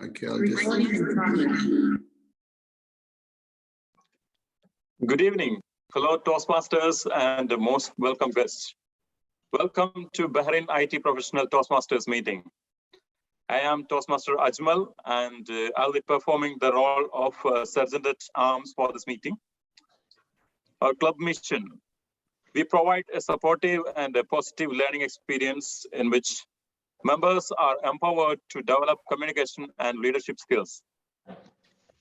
Okay, I'll just... Good evening, fellow Toastmasters and most welcome guests. Welcome to Bahrain IT Professional Toastmasters meeting. I am Toastmaster Ajmal and I'll be performing the role of Sergeant at Arms for this meeting. Our club mission: we provide a supportive and a positive learning experience in which members are empowered to develop communication and leadership skills,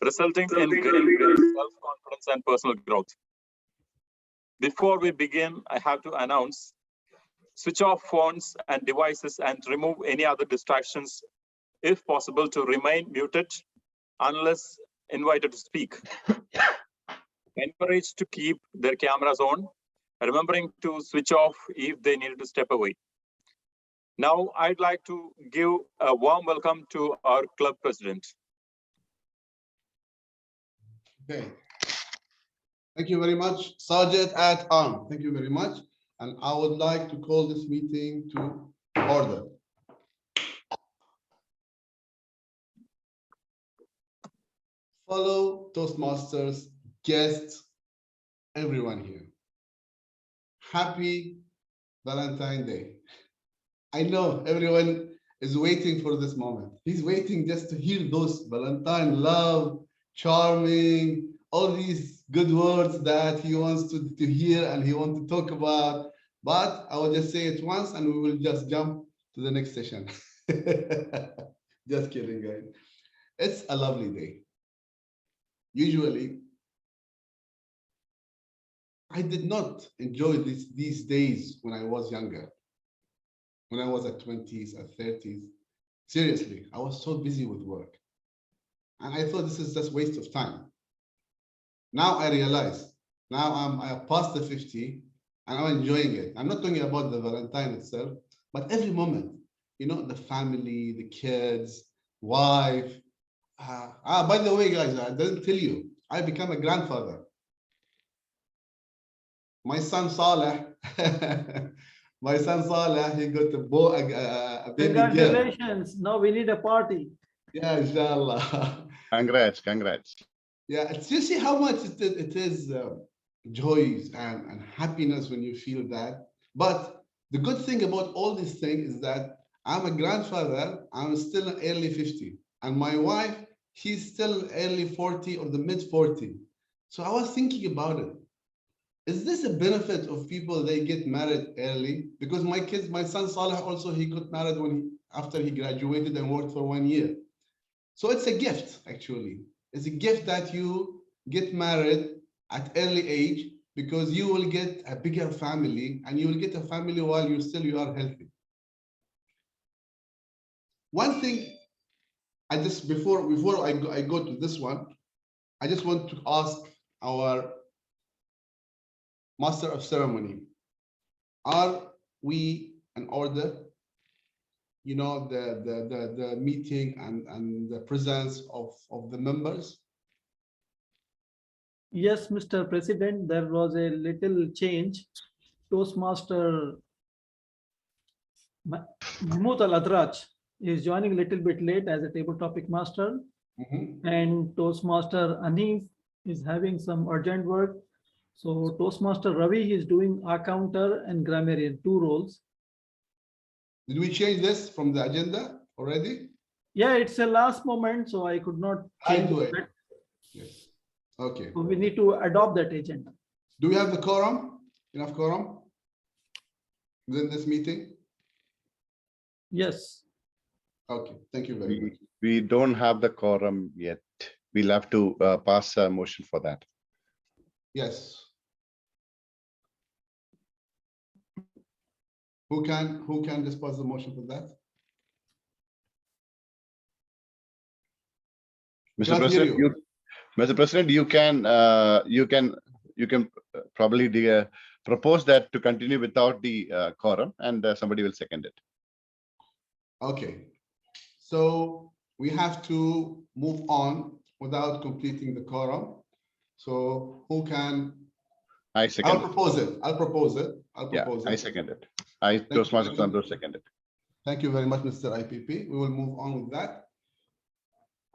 resulting in greater self-confidence and personal growth. Before we begin, I have to announce: switch off phones and devices and remove any other distractions, if possible to remain muted unless invited to speak. Encouraged to keep their cameras on, remembering to switch off if they needed to step away. Now, I'd like to give a warm welcome to our club president. Okay. Thank you very much, Sergeant at Arms. Thank you very much. And I would like to call this meeting to order. Fellow Toastmasters, guests, everyone here. Happy Valentine's Day. I know everyone is waiting for this moment. He's waiting just to hear those Valentine love, charming, all these good words that he wants to hear and he wants to talk about. But I will just say it once and we will just jump to the next session. Just kidding, guys. It's a lovely day. Usually, I did not enjoy these days when I was younger. When I was at 20s, at 30s. Seriously, I was so busy with work. And I thought this is just waste of time. Now I realize, now I'm past the 50 and I'm enjoying it. I'm not talking about the Valentine itself, but every moment, you know, the family, the kids, wife. By the way, guys, I didn't tell you, I became a grandfather. My son Saleh, he got a baby girl. Congratulations. Now we need a party. Yeah, inshallah. Congrats. Yeah, you see how much it is joys and happiness when you feel that. But the good thing about all these things is that I'm a grandfather, I'm still early 50. And my wife, she's still early 40 or the mid 40. So I was thinking about it. Is this a benefit of people they get married early? Because my son Saleh also, he got married after he graduated and worked for 1 year. So it's a gift, actually. It's a gift that you get married at early age because you will get a bigger family and you will get a family while you are healthy. One thing, before I go to this one, I just want to ask our Master of Ceremony, are we in order? You know, the meeting and the presence of the members? Yes, Mr. President, there was a little change. Toastmaster Mahmoud Al-Adraj is joining a little bit late as a table topic master. And Toastmaster Anif is having some urgent work. So Toastmaster Ravi is doing accounter and grammarian, 2 roles. Did we change this from the agenda already? Yeah, it's a last moment, so I could not change it. Yes. Okay. So we need to adopt that agenda. Do we have the quorum? Enough quorum within this meeting? Yes. Okay. Thank you very much. We don't have the quorum yet. We'll have to pass a motion for that. Yes. Who can dispose the motion for that? Mr. President, you can probably propose that to continue without the quorum, and somebody will second it. Okay. So we have to move on without completing the quorum. So who can? I second. I'll propose it. I'll propose it. I second it. Toastmaster Sandro seconded. Thank you very much, Mr. IPP. We will move on with that.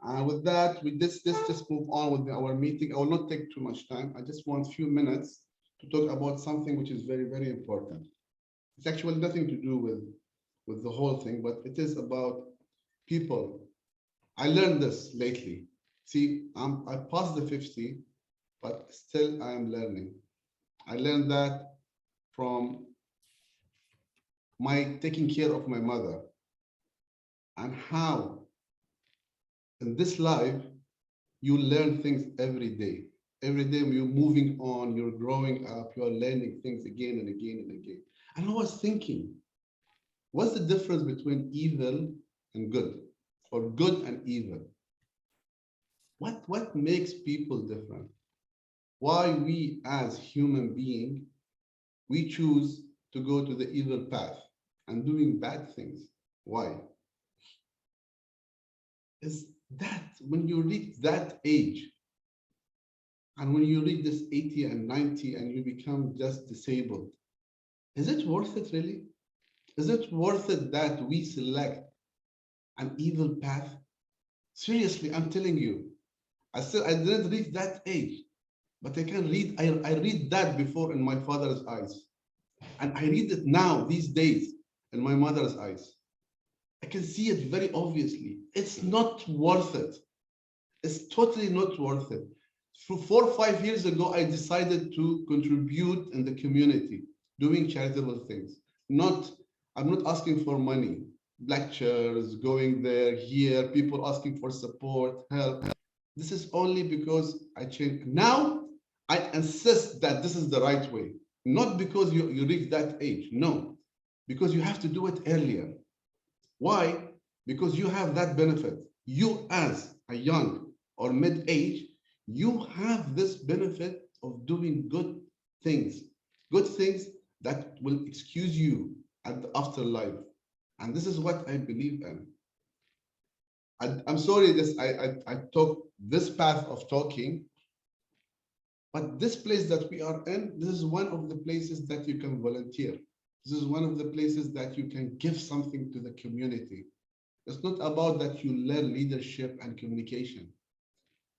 And with that, let's just move on with our meeting. I will not take too much time. I just want a few minutes to talk about something which is very, very important. It's actually nothing to do with the whole thing, but it is about people. I learned this lately. See, I passed the 50, but still I am learning. I learned that from my taking care of my mother, and how in this life you learn things every day. Every day you're moving on, you're growing up, you're learning things again and again and again. And I was thinking, what's the difference between evil and good, or good and evil? What makes people different? Why we as human beings, we choose to go to the evil path and doing bad things? Why? Is that when you reach that age, and when you reach this 80 and 90 and you become just disabled, is it worth it really? Is it worth it that we select an evil path? Seriously, I'm telling you, I didn't reach that age, but I can read, I read that before in my father's eyes. And I read it now, these days, in my mother's eyes. I can see it very obviously. It's not worth it. It's totally not worth it. 4 or 5 years ago, I decided to contribute in the community, doing charitable things. I'm not asking for money, lectures, going there, here, people asking for support, help. This is only because I changed. Now, I insist that this is the right way, not because you reach that age, no, because you have to do it earlier. Why? Because you have that benefit. You as a young or mid-age, you have this benefit of doing good things that will excuse you at the afterlife. And this is what I believe in. I'm sorry, I took this path of talking, but this place that we are in, this is one of the places that you can volunteer. This is one of the places that you can give something to the community. It's not about that you learn leadership and communication.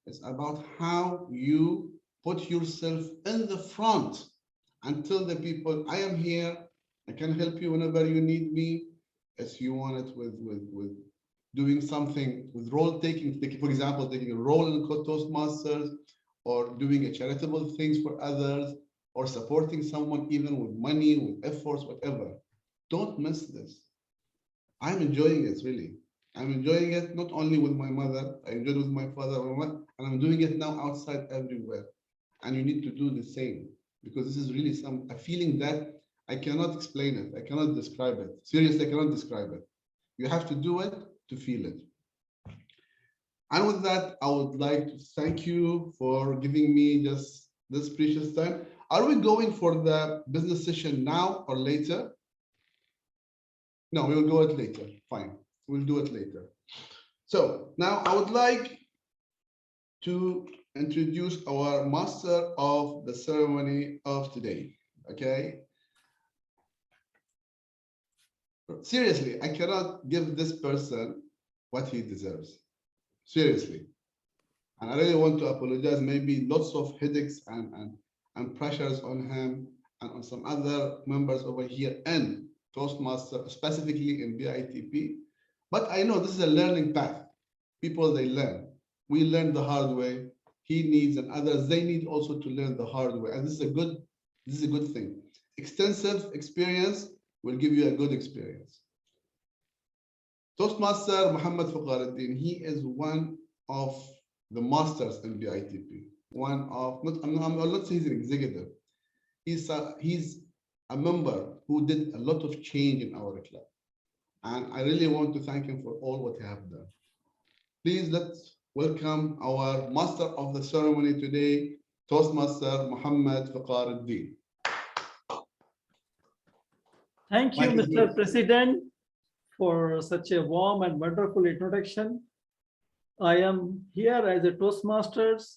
It's about how you put yourself in the front and tell the people, I am here, I can help you whenever you need me. If you want it with doing something with role taking, for example, taking a role in Toastmasters, or doing a charitable things for others, or supporting someone even with money, with efforts, whatever. Don't miss this. I'm enjoying it, really. I'm enjoying it not only with my mother, I enjoyed it with my father, and I'm doing it now outside everywhere. And you need to do the same, because this is really a feeling that I cannot explain it. I cannot describe it. Seriously, I cannot describe it. You have to do it to feel it. And with that, I would like to thank you for giving me just this precious time. Are we going for the business session now or later? No, we will go it later. Fine, we'll do it later. So now I would like to introduce our master of the ceremony of today. Okay. Seriously, I cannot give this person what he deserves. Seriously. And I really want to apologize. Maybe lots of headaches and pressures on him and on some other members over here and Toastmaster, specifically in BITP. But I know this is a learning path. People, they learn. We learn the hard way. He needs, and others, they need also to learn the hard way. And this is a good thing. Extensive experience will give you a good experience. Toastmaster Muhammad Faqaruddin, he is one of the masters in BITP. One of, I'm not saying he's an executive. He's a member who did a lot of change in our club. And I really want to thank him for all what he has done. Please let's welcome our master of the ceremony today, Toastmaster Muhammad Faqaruddin. Thank you, Mr. President, for such a warm and wonderful introduction. I am here as a Toastmasters,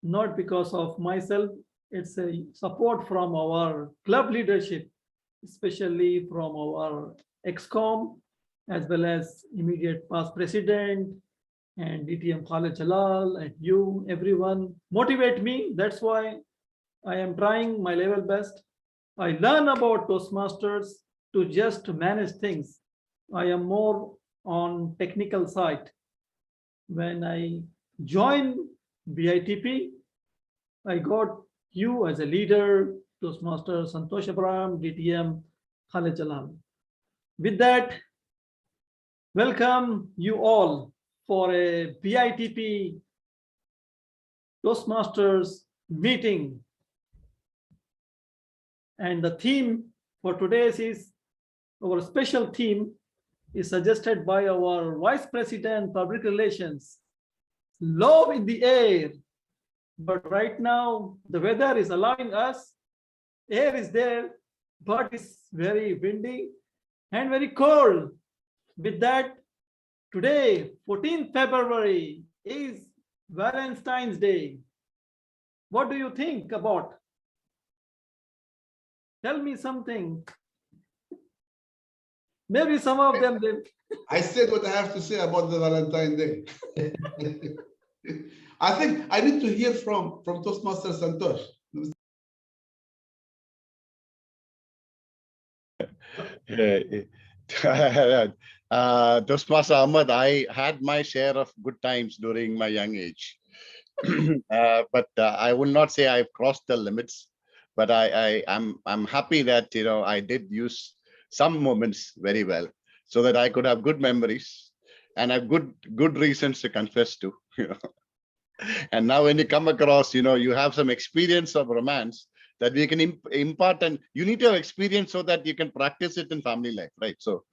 not because of myself. It's a support from our club leadership, especially from our ex-com, as well as immediate past president, and DTM Khalid Jalal and you, everyone, motivate me. That's why I am trying my level best. I learn about Toastmasters to just manage things. I am more on technical side. When I joined BITP, I got you as a leader, Toastmaster Santosh Abram, DTM Khalid Jalal. With that, welcome you all for a BITP Toastmasters meeting. And the theme for today's is, our special theme is suggested by our Vice President Public Relations, love in the air. But right now, the weather is allowing us, air is there, but it's very windy and very cold. With that, today, 14th February, is Valentine's Day. What do you think about? Tell me something. Maybe some of them. I said what I have to say about the Valentine Day. I think I need to hear from Toastmaster Santosh. Toastmaster Ahmad, I had my share of good times during my young age. But I will not say I've crossed the limits, but I'm happy that I did use some moments very well, so that I could have good memories and have good reasons to confess to. And now when you come across, you have some experience of romance that we can impart, and you need to have experience so that you can practice it in family life, right? So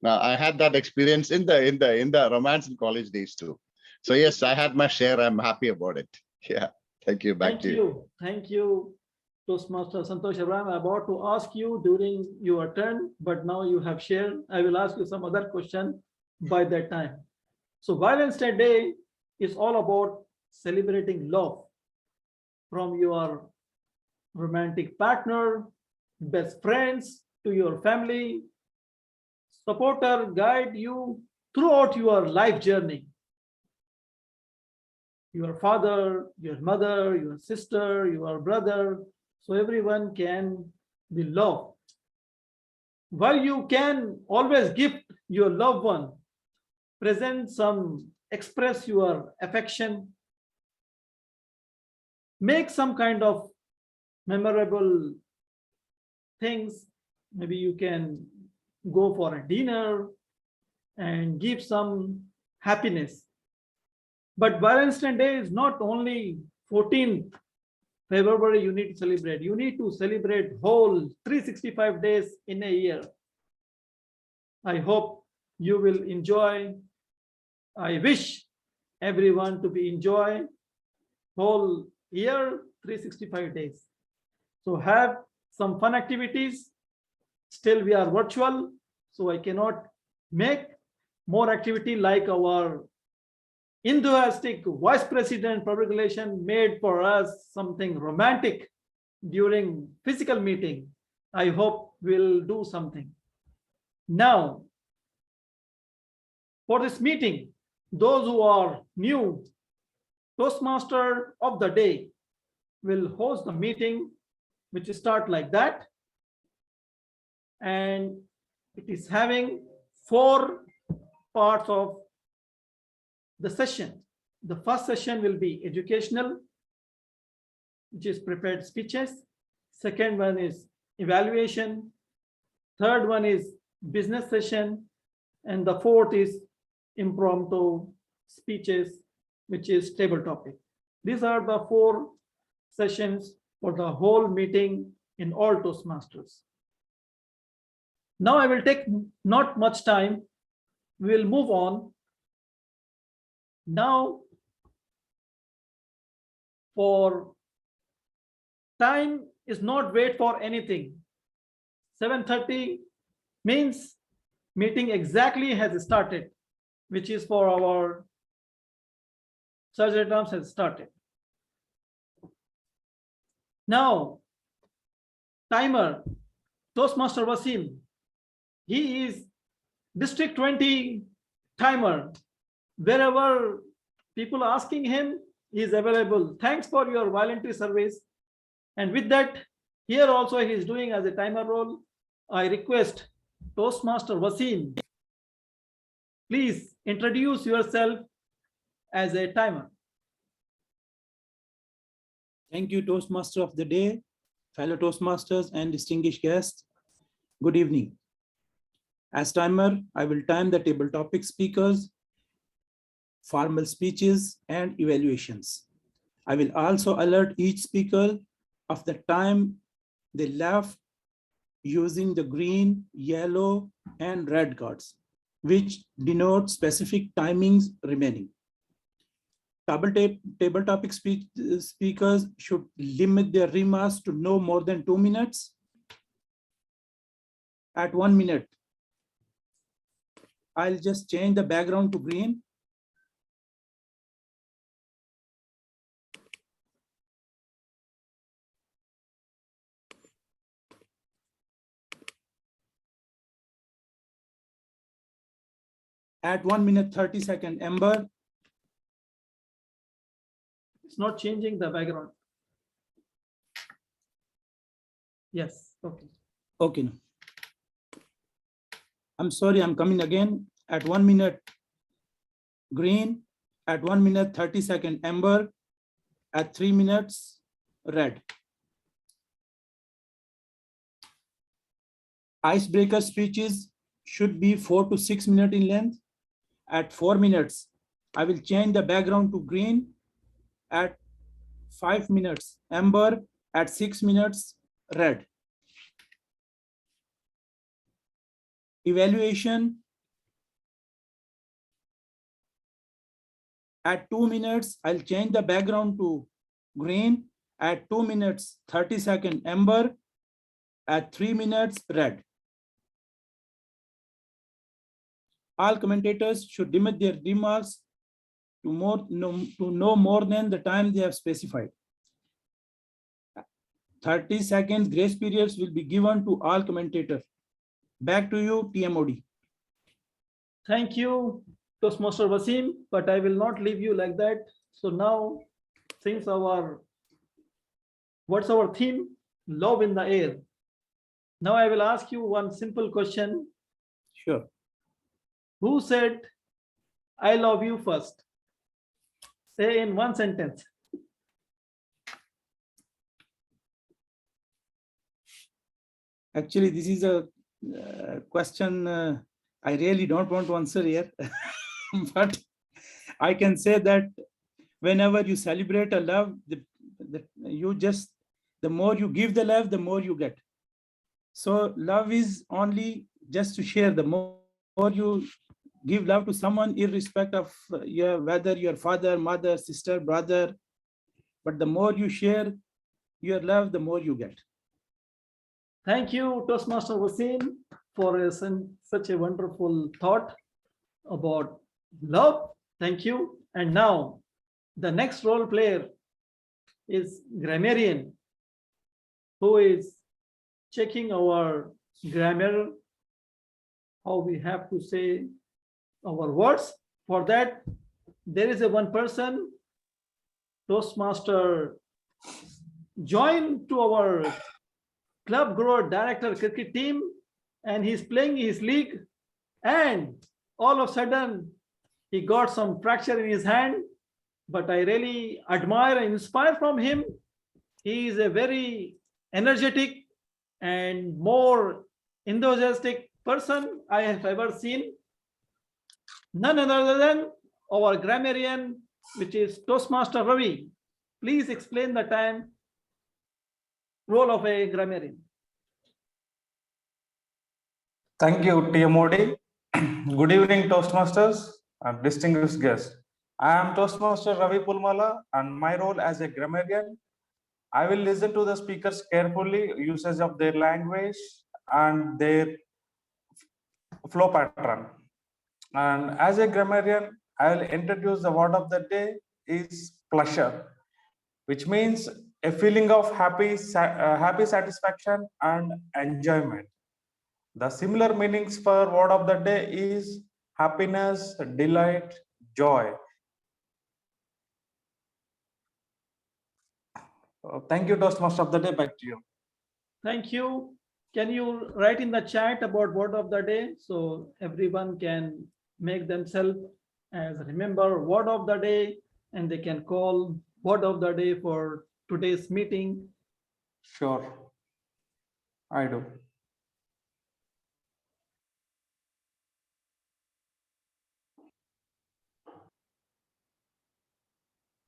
now I had that experience in the romance in college days too. So yes, I had my share. I'm happy about it. Yeah. Thank you. Back to you. Thank you, Toastmaster Santosh Abram. I'm about to ask you during your turn, but now you have shared. I will ask you some other question by that time. So Valentine's Day is all about celebrating love from your romantic partner, best friends, to your family, supporter, guide you throughout your life journey. Your father, your mother, your sister, your brother, so everyone can be loved. While you can always gift your loved one, present some, express your affection, make some kind of memorable things. Maybe you can go for a dinner and give some happiness. But Valentine's Day is not only 14th February you need to celebrate. You need to celebrate whole 365 days in a year. I hope you will enjoy. I wish everyone to be enjoy whole year, 365 days. So have some fun activities. Still we are virtual, so I cannot make more activity like our enthusiastic Vice President Public Relations made for us something romantic during physical meeting. I hope we'll do something. Now, for this meeting, those who are new, Toastmaster of the day will host the meeting, which start like that. And it is having 4 parts of the session. The first session will be educational, which is prepared speeches. Second one is evaluation. Third one is business session. And the fourth is impromptu speeches, which is table topic. These are the 4 sessions for the whole meeting in all Toastmasters. Now I will take not much time. We will move on. Now, for time is not wait for anything. 7:30 means meeting exactly has started, which is for our surgery terms has started. Now, timer, Toastmaster Wasim, he is District 20 timer. Wherever people asking him, he is available. Thanks for your voluntary service. And with that, here also he is doing as a timer role. I request Toastmaster Wasim, please introduce yourself as a timer. Thank you, Toastmaster of the day, fellow Toastmasters and distinguished guests. Good evening. As timer, I will time the table topic speakers, formal speeches, and evaluations. I will also alert each speaker of the time they left using the green, yellow, and red cards, which denote specific timings remaining. Table topic speakers should limit their remarks to no more than 2 minutes. At 1 minute, I'll just change the background to green. At 1 minute 30 second, Amber. It's not changing the background. Yes, okay. Okay. I'm sorry, I'm coming again. At 1 minute, green. At 1 minute 30 second, amber. At 3 minutes, red. Icebreaker speeches should be 4 to 6 minutes in length. At 4 minutes, I will change the background to green. At 5 minutes, amber. At 6 minutes, red. Evaluation. At 2 minutes, I'll change the background to green. At 2 minutes, 30 second, amber. At 3 minutes, red. All commentators should limit their remarks to no more than the time they have specified. 30 seconds grace periods will be given to all commentators. Back to you, TMOD. Thank you, Toastmaster Wasim, but I will not leave you like that. So now, since what's our theme? Love in the air. Now I will ask you one simple question. Sure. Who said, I love you first? Say in one sentence. Actually, this is a question I really don't want to answer here, but I can say that whenever you celebrate a love, the more you give the love, the more you get. So love is only just to share. The more you give love to someone, irrespective of whether your father, mother, sister, brother, but the more you share your love, the more you get. Thank you, Toastmaster Wasim, for such a wonderful thought about love. Thank you. And now the next role player is grammarian, who is checking our grammar, how we have to say our words. For that, there is one person, Toastmaster, joined to our club grower director cricket team, and he's playing his league, and all of a sudden he got some fracture in his hand, but I really admire and inspire from him. He is a very energetic and more enthusiastic person I have ever seen. None other than our grammarian, which is Toastmaster Ravi. Please explain the role of a grammarian. Thank you, TMOD. Good evening, Toastmasters and distinguished guests. I am Toastmaster Ravi Pulmala, and my role as a grammarian, I will listen to the speakers carefully, usage of their language and their flow pattern. And as a grammarian, I will introduce the word of the day is pleasure, which means a feeling of happy satisfaction and enjoyment. The similar meanings for word of the day is happiness, delight, joy. Thank you, Toastmaster of the day. Back to you. Thank you. Can you write in the chat about word of the day so everyone can make themselves as remember word of the day and they can call word of the day for today's meeting? Sure, I do.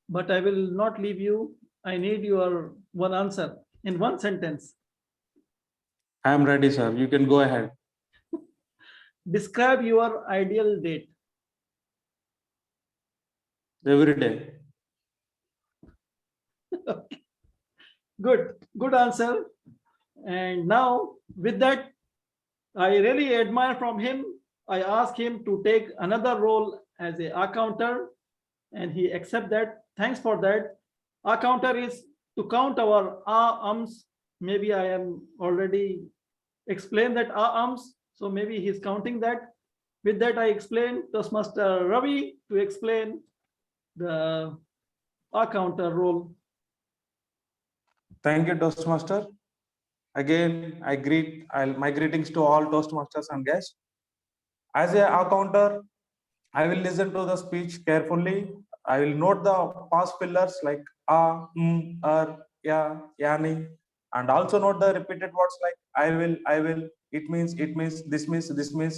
But I will not leave you. I need your one answer in one sentence. I am ready, sir. You can go ahead. Describe your ideal date. Every day. Good answer. And now with that, I really admire from him. I asked him to take another role as a accounter and he accept that. Thanks for that. Accounter is to count our ums. Maybe I am already explained that ums. So maybe he's counting that. With that, I explained Toastmaster Ravi to explain the accounter role. Thank you, Toastmaster. Again, my greetings to all Toastmasters and guests. As a accounter, I will listen to the speech carefully. I will note the past pillars like ya, yani, and also note the repeated words like I will, it means, this means,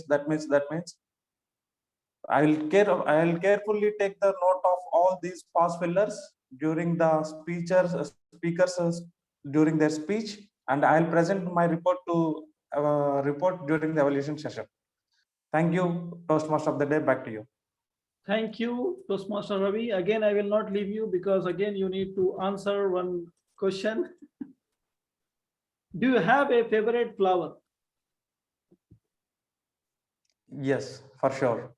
that means, that means. I will carefully take the note of all these past pillars during the speakers during their speech, and I'll present my report during the evaluation session. Thank you, Toastmaster of the day. Back to you. Thank you, Toastmaster Ravi. Again, I will not leave you because again, you need to answer one question. Do you have a favorite flower? Yes, for sure.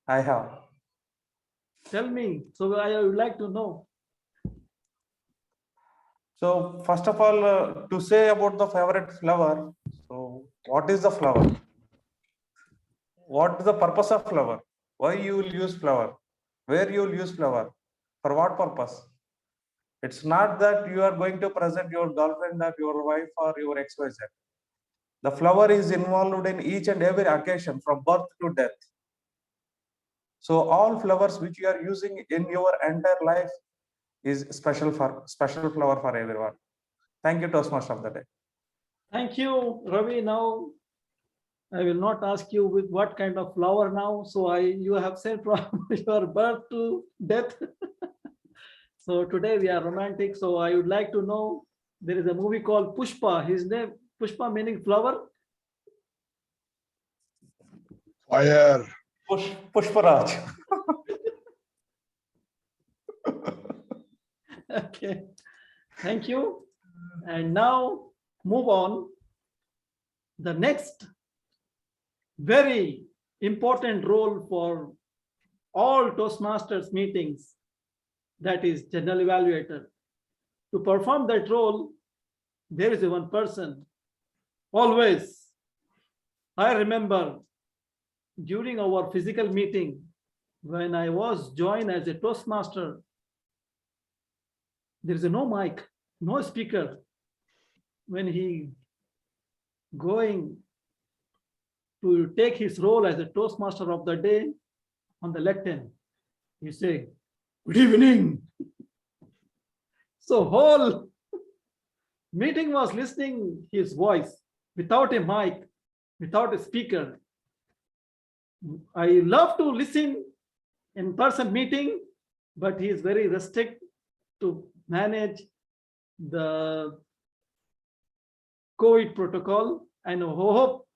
I have. Tell me. So I would like to know. So first of all, to say about the favorite flower, so what is the flower? What is the purpose of flower? Why you will use flower? Where you will use flower? For what purpose? It's not that you are going to present your girlfriend or your wife or your ex-wife. The flower is involved in each and every occasion from birth to death. So all flowers which you are using in your entire life is special flower for everyone. Thank you, Toastmaster of the day. Thank you, Ravi. Now I will not ask you with what kind of flower now. So you have said from your birth to death. So today we are romantic. So I would like to know, there is a movie called Pushpa. His name, Pushpa meaning flower. Fire. Pushparaj. Okay. Thank you. And now move on. The next very important role for all Toastmasters meetings, that is general evaluator. To perform that role, there is one person. Always, I remember during our physical meeting, when I was joined as a Toastmaster, there is no mic, no speaker. When he going to take his role as a Toastmaster of the day, on the lectern, he say, "Good evening." So whole meeting was listening his voice without a mic, without a speaker. I love to listen in person meeting, but he is very restricted to manage the COVID protocol. And hope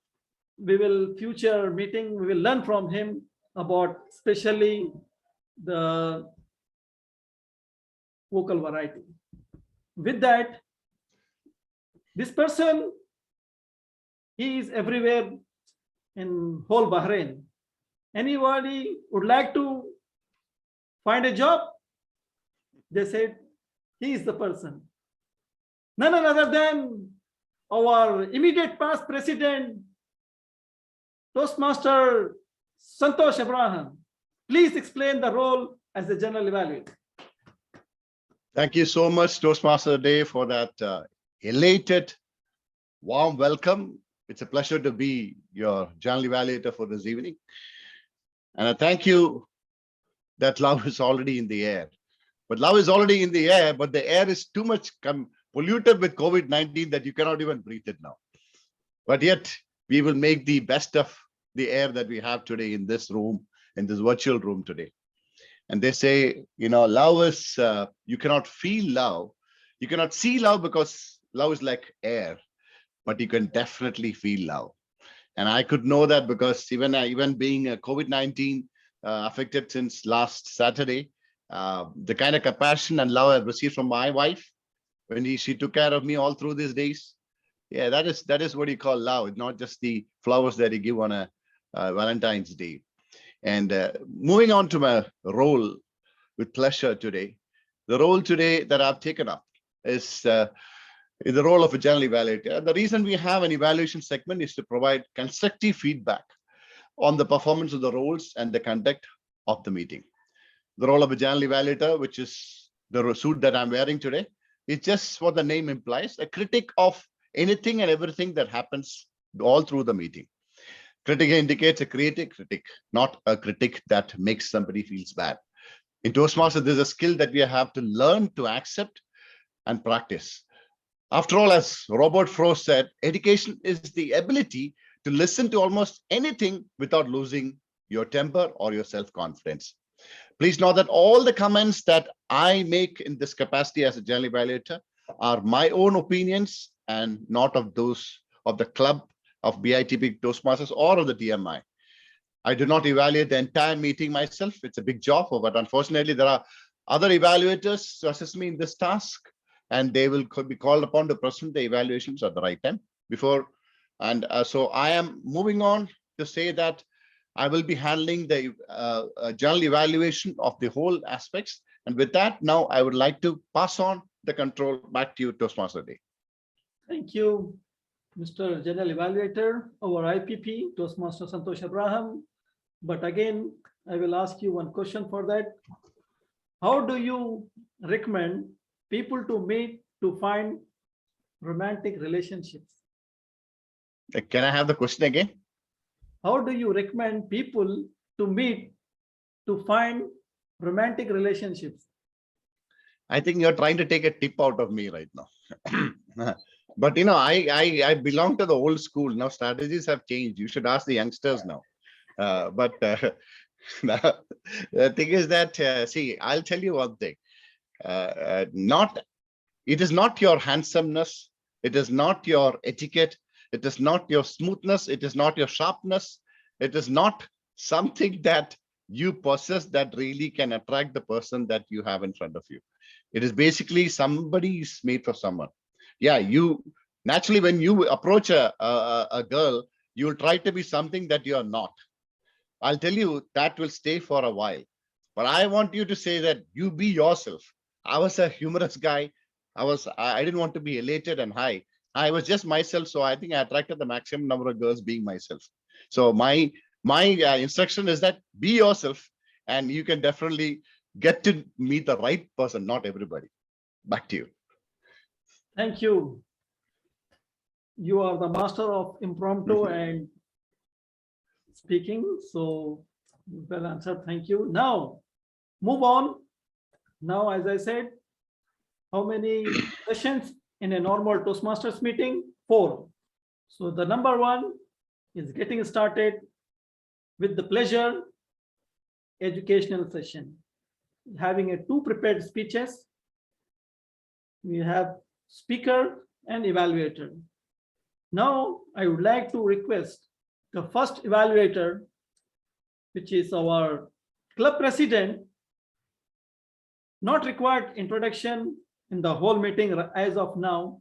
we will future meeting, we will learn from him about especially the vocal variety. With that, this person, he is everywhere in whole Bahrain. Anybody would like to find a job? They said, he is the person. None other than our immediate past president, Toastmaster Santosh Abraham. Please explain the role as a general evaluator. Thank you so much, Toastmaster Day, for that elated, warm welcome. It's a pleasure to be your general evaluator for this evening. And I thank you that love is already in the air. But love is already in the air, but the air is too much polluted with COVID-19 that you cannot even breathe it now. But yet, we will make the best of the air that we have today in this room, in this virtual room today. And they say, love is, you cannot feel love. You cannot see love because love is like air, but you can definitely feel love. And I could know that because even being COVID-19 affected since last Saturday, the kind of compassion and love I've received from my wife when she took care of me all through these days. Yeah, that is what you call love, not just the flowers that you give on a Valentine's Day. And moving on to my role with pleasure today, the role today that I've taken up is the role of a general evaluator. The reason we have an evaluation segment is to provide constructive feedback on the performance of the roles and the conduct of the meeting. The role of a general evaluator, which is the suit that I'm wearing today, is just what the name implies, a critic of anything and everything that happens all through the meeting. Critic indicates a creative critic, not a critic that makes somebody feels bad. In Toastmasters, there's a skill that we have to learn to accept and practice. After all, as Robert Frost said, education is the ability to listen to almost anything without losing your temper or your self-confidence. Please know that all the comments that I make in this capacity as a general evaluator are my own opinions and not of those of the club of BITP Toastmasters or of the TMI. I do not evaluate the entire meeting myself. It's a big job, but unfortunately, there are other evaluators to assist me in this task, and they will be called upon to present the evaluations at the right time before. And so I am moving on to say that I will be handling the general evaluation of the whole aspects. And with that, now I would like to pass on the control back to you, Toastmaster Day. Thank you, Mr. General Evaluator, our IPP, Toastmaster Santosh Abraham. But again, I will ask you one question for that. How do you recommend people to meet to find romantic relationships? Can I have the question again? How do you recommend people to meet to find romantic relationships? I think you're trying to take a tip out of me right now. But I belong to the old school. Now strategies have changed. You should ask the youngsters now. But the thing is that, see, I'll tell you one thing. It is not your handsomeness. It is not your etiquette. It is not your smoothness. It is not your sharpness. It is not something that you possess that really can attract the person that you have in front of you. It is basically somebody is made for someone. Yeah, you naturally, when you approach a girl, you'll try to be something that you're not. I'll tell you that will stay for a while. But I want you to say that you be yourself. I was a humorous guy. I didn't want to be elated and high. I was just myself. So I think I attracted the maximum number of girls being myself. So my instruction is that be yourself, and you can definitely get to meet the right person, not everybody. Back to you. Thank you. You are the master of impromptu and speaking. So well answered. Thank you. Now, move on. Now, as I said, how many sessions in a normal Toastmasters meeting? 4. So the number 1 is getting started with the pleasure educational session. Having 2 prepared speeches. We have speaker and evaluator. Now, I would like to request the first evaluator, which is our club president, not required introduction in the whole meeting as of now,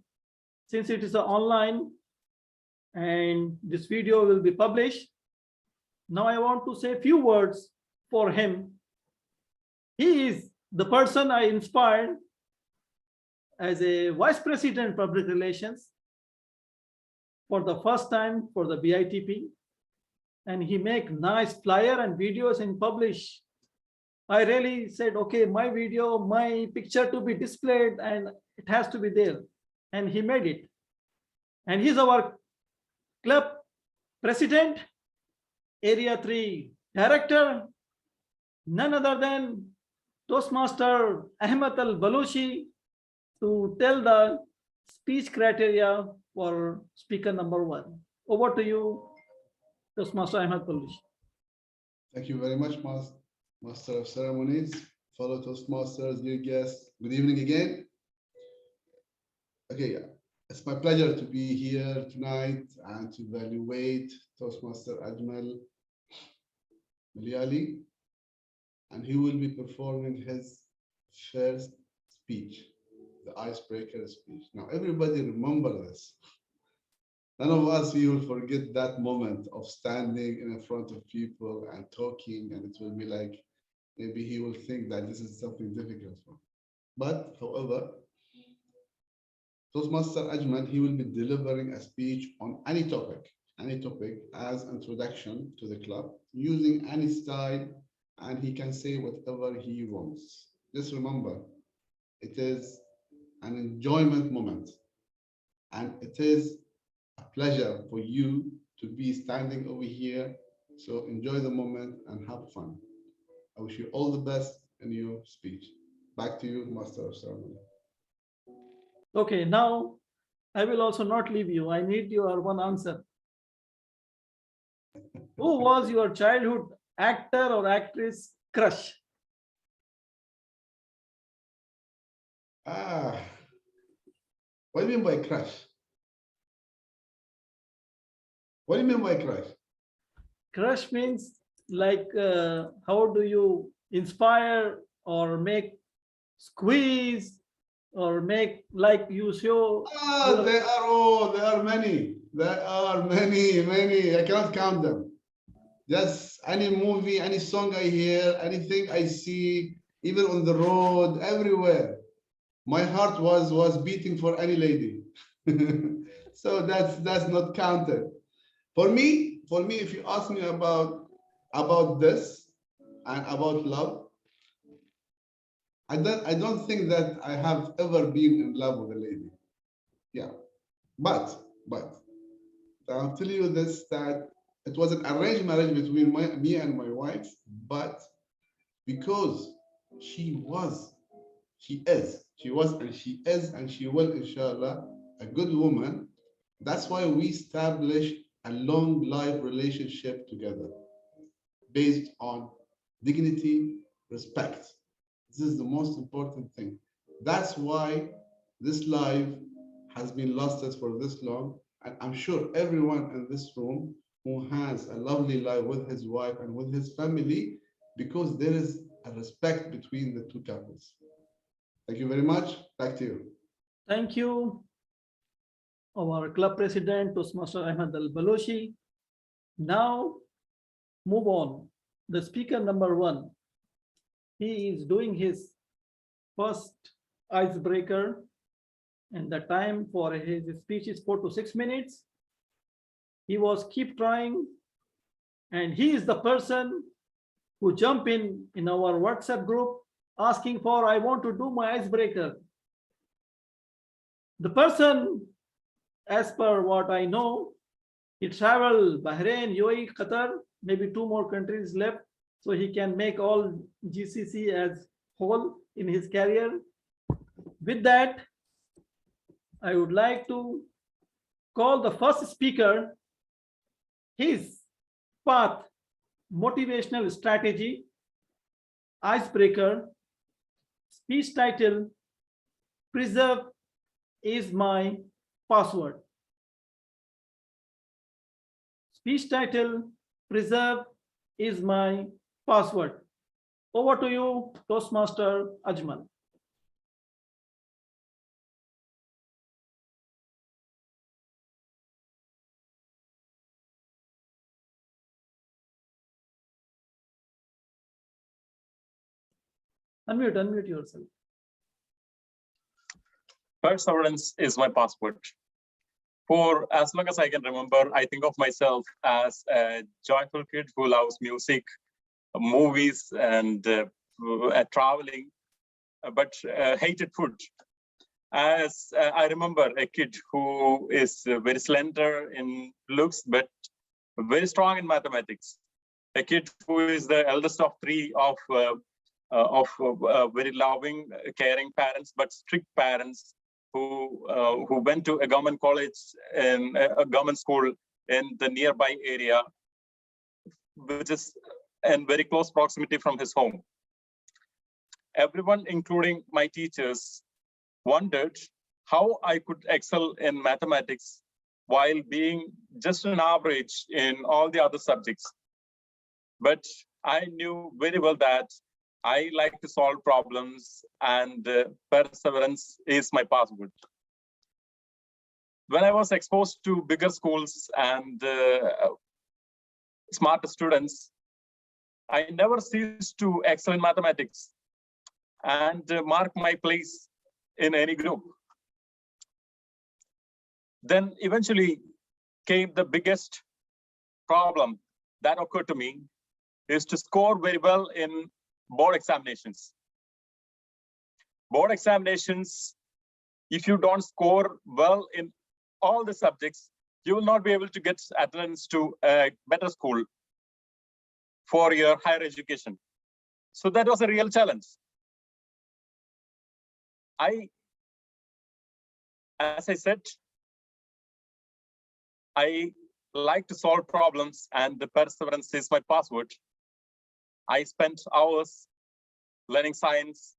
since it is online and this video will be published. Now I want to say a few words for him. He is the person I inspired as a vice president public relations for the first time for the BITP, and he make nice flyer and videos and publish I really said, okay, my video, my picture to be displayed and it has to be there. And he made it. And he's our club president, Area 3 director, none other than Toastmaster Ahmed Al-Balushi, to tell the speech criteria for speaker number 1. Over to you, Toastmaster Ahmed Balushi. Thank you very much, Master of Ceremonies, fellow Toastmasters, dear guests. Good evening again. Okay, it's my pleasure to be here tonight and to evaluate Toastmaster Ajmal Malayali, and he will be performing his first speech, the icebreaker speech. Now, everybody remember this. None of us will forget that moment of standing in front of people and talking, and it will be like, maybe he will think that this is something difficult for him. But, however, Toastmaster Ajmal, he will be delivering a speech on any topic as introduction to the club, using any style, and he can say whatever he wants. Just remember, it is an enjoyment moment, and it is a pleasure for you to be standing over here. So enjoy the moment and have fun. I wish you all the best in your speech. Back to you, Master of Ceremony. Okay, now I will also not leave you. I need your one answer. Who was your childhood actor or actress crush? What do you mean by crush? What do you mean by crush? Crush means like how do you inspire or make squeeze or make like you show? There are many. There are many. I cannot count them. Just any movie, any song I hear, anything I see, even on the road, everywhere. My heart was beating for any lady. So that's not counted. For me, if you ask me about this and about love, I don't think that I have ever been in love with a lady. Yeah, but I'll tell you this, that it was an arranged marriage between me and my wife, but because she is, and she will, inshallah, a good woman. That's why we established a long life relationship together based on dignity, respect. This is the most important thing. That's why this life has been lasted for this long. And I'm sure everyone in this room who has a lovely life with his wife and with his family, because there is a respect between the two couples. Thank you very much. Back to you. Thank you, our club president, Toastmaster Ahmed Al-Balushi. Now, move on. The speaker number 1, he is doing his first icebreaker, and the time for his speech is 4 to 6 minutes. He was keep trying, and he is the person who jump in our WhatsApp group asking for, I want to do my icebreaker. The person, as per what I know, he traveled Bahrain, UAE, Qatar, maybe 2 more countries left, so he can make all GCC as whole in his career. With that, I would like to call the first speaker, his path, motivational strategy, icebreaker, speech title, preserve is my password. Speech title, preserve is my password. Over to you, Toastmaster Ajmal. Unmute yourself. Perseverance is my password. For as long as I can remember, I think of myself as a joyful kid who loves music, movies, and traveling, but hated food. As I remember a kid who is very slender in looks, but very strong in mathematics. A kid who is the eldest of three of very loving, caring parents, but strict parents who went to a government college and a government school in the nearby area, which is in very close proximity from his home. Everyone, including my teachers, wondered how I could excel in mathematics while being just an average in all the other subjects. But I knew very well that I like to solve problems, and perseverance is my password. When I was exposed to bigger schools and smarter students, I never ceased to excel in mathematics and mark my place in any group. Then eventually came the biggest problem that occurred to me, is to score very well in board examinations. Board examinations, if you don't score well in all the subjects, you will not be able to get attendance to a better school for your higher education. So that was a real challenge. As I said, I like to solve problems, and the perseverance is my password. I spent hours learning science,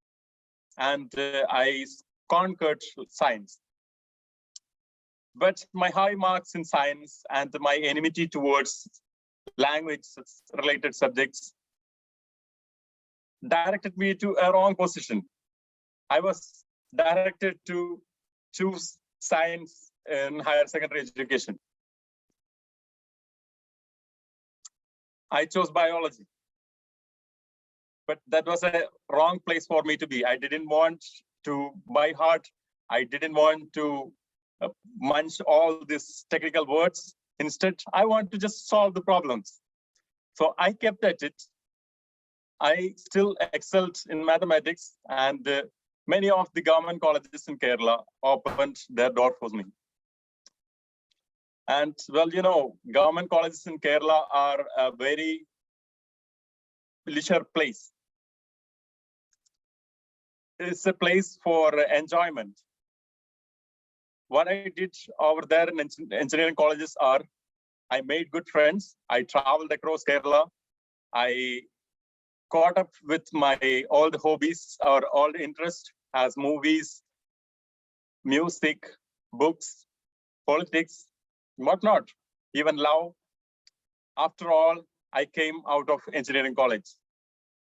and I conquered science. But my high marks in science and my enmity towards language-related subjects directed me to a wrong position. I was directed to choose science in higher secondary education. I chose biology. But that was a wrong place for me to be. I didn't want to by heart. I didn't want to munch all these technical words. Instead, I want to just solve the problems. So I kept at it. I still excelled in mathematics, and many of the government colleges in Kerala opened their door for me. And well, you know, government colleges in Kerala are a very leisure place. It's a place for enjoyment. What I did over there in engineering colleges are, I made good friends. I traveled across Kerala. I caught up with my old hobbies or old interests as movies, music, books, politics, whatnot, even love. After all, I came out of engineering college.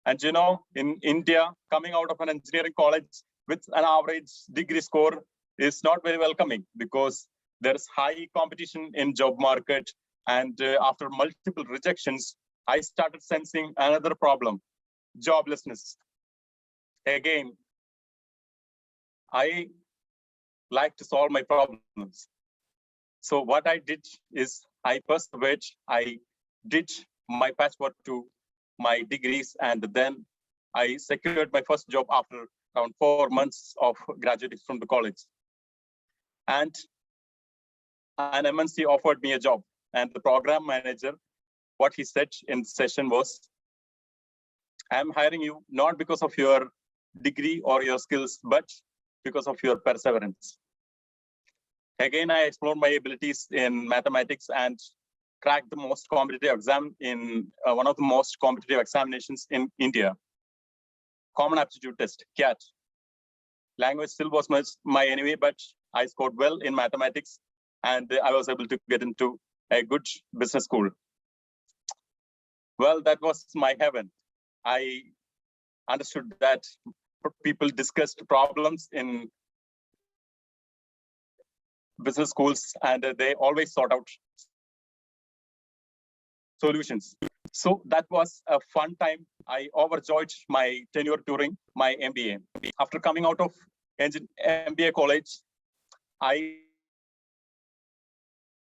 And you know, in India, coming out of an engineering college with an average degree score is not very welcoming, because there's high competition in job market. And after multiple rejections, I started sensing another problem, joblessness. Again, I like to solve my problems. So what I did is I persevered. I did my patchwork to my degrees, and then I secured my first job after around 4 months of graduating from the college. And an MNC offered me a job, and the program manager, what he said in the session was, I'm hiring you not because of your degree or your skills, but because of your perseverance. Again, I explored my abilities in mathematics and cracked the most competitive exam in one of the most competitive examinations in India, Common Aptitude Test, CAT. Language still was my enemy, but I scored well in mathematics, and I was able to get into a good business school. Well, that was my heaven. I understood that people discussed problems in business schools, and they always sought out solutions. So that was a fun time. I overjoyed my tenure during my MBA. After coming out of MBA college, I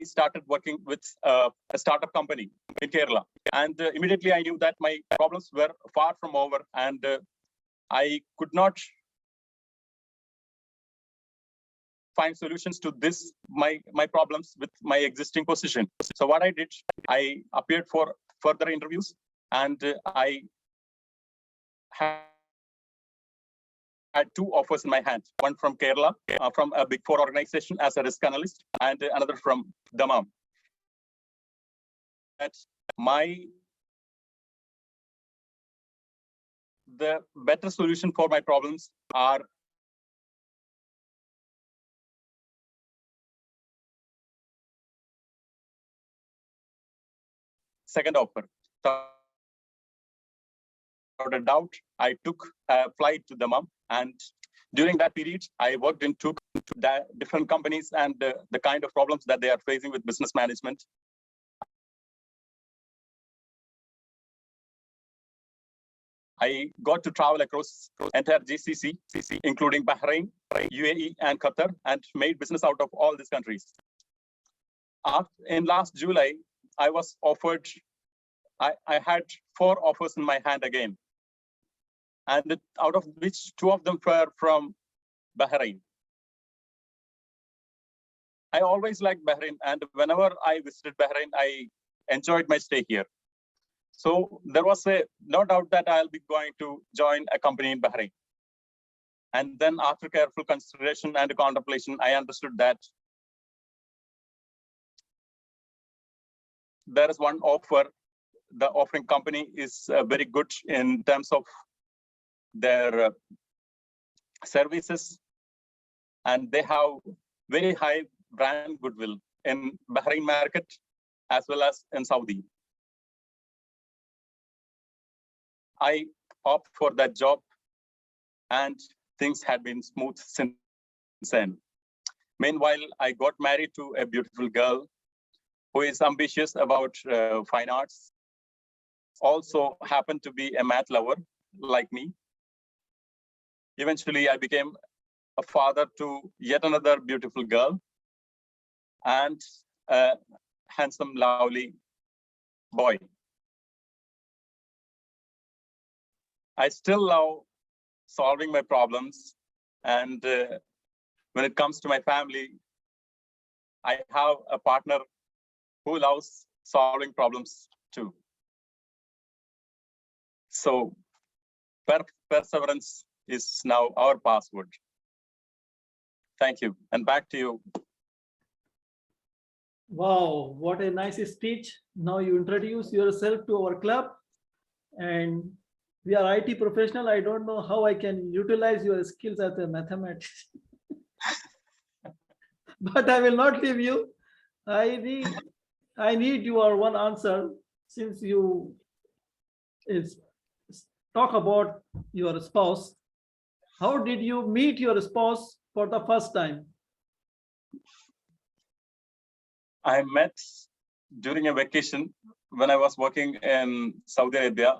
started working with a startup company in Kerala. And immediately I knew that my problems were far from over, and I could not find solutions to my problems with my existing position. So what I did, I appeared for further interviews, and I had 2 offers in my hand, one from Kerala, from a Big 4 organization as a risk analyst, and another from Dammam. The better solution for my problems are second offer. Without a doubt, I took a flight to Dammam, and during that period, I worked in 2 different companies, and the kind of problems that they are facing with business management. I got to travel across entire GCC, including Bahrain, UAE, and Qatar, and made business out of all these countries. In last July, I was offered, I had 4 offers in my hand again, and out of which 2 of them were from Bahrain. I always liked Bahrain, and whenever I visited Bahrain, I enjoyed my stay here. So there was no doubt that I'll be going to join a company in Bahrain. And then after careful consideration and contemplation, I understood that there is one offer. The offering company is very good in terms of their services, and they have very high brand goodwill in Bahrain market as well as in Saudi. I opted for that job, and things had been smooth since then. Meanwhile, I got married to a beautiful girl who is ambitious about fine arts, also happened to be a math lover like me. Eventually, I became a father to yet another beautiful girl and a handsome, lovely boy. I still love solving my problems, and when it comes to my family, I have a partner who loves solving problems too. So perseverance is now our password. Thank you, and back to you. Wow, what a nice speech. Now you introduce yourself to our club, and we are IT professional. I don't know how I can utilize your skills as a mathematician. But I will not leave you. I need your one answer, since you talk about your spouse. How did you meet your spouse for the first time? I met during a vacation when I was working in Saudi Arabia.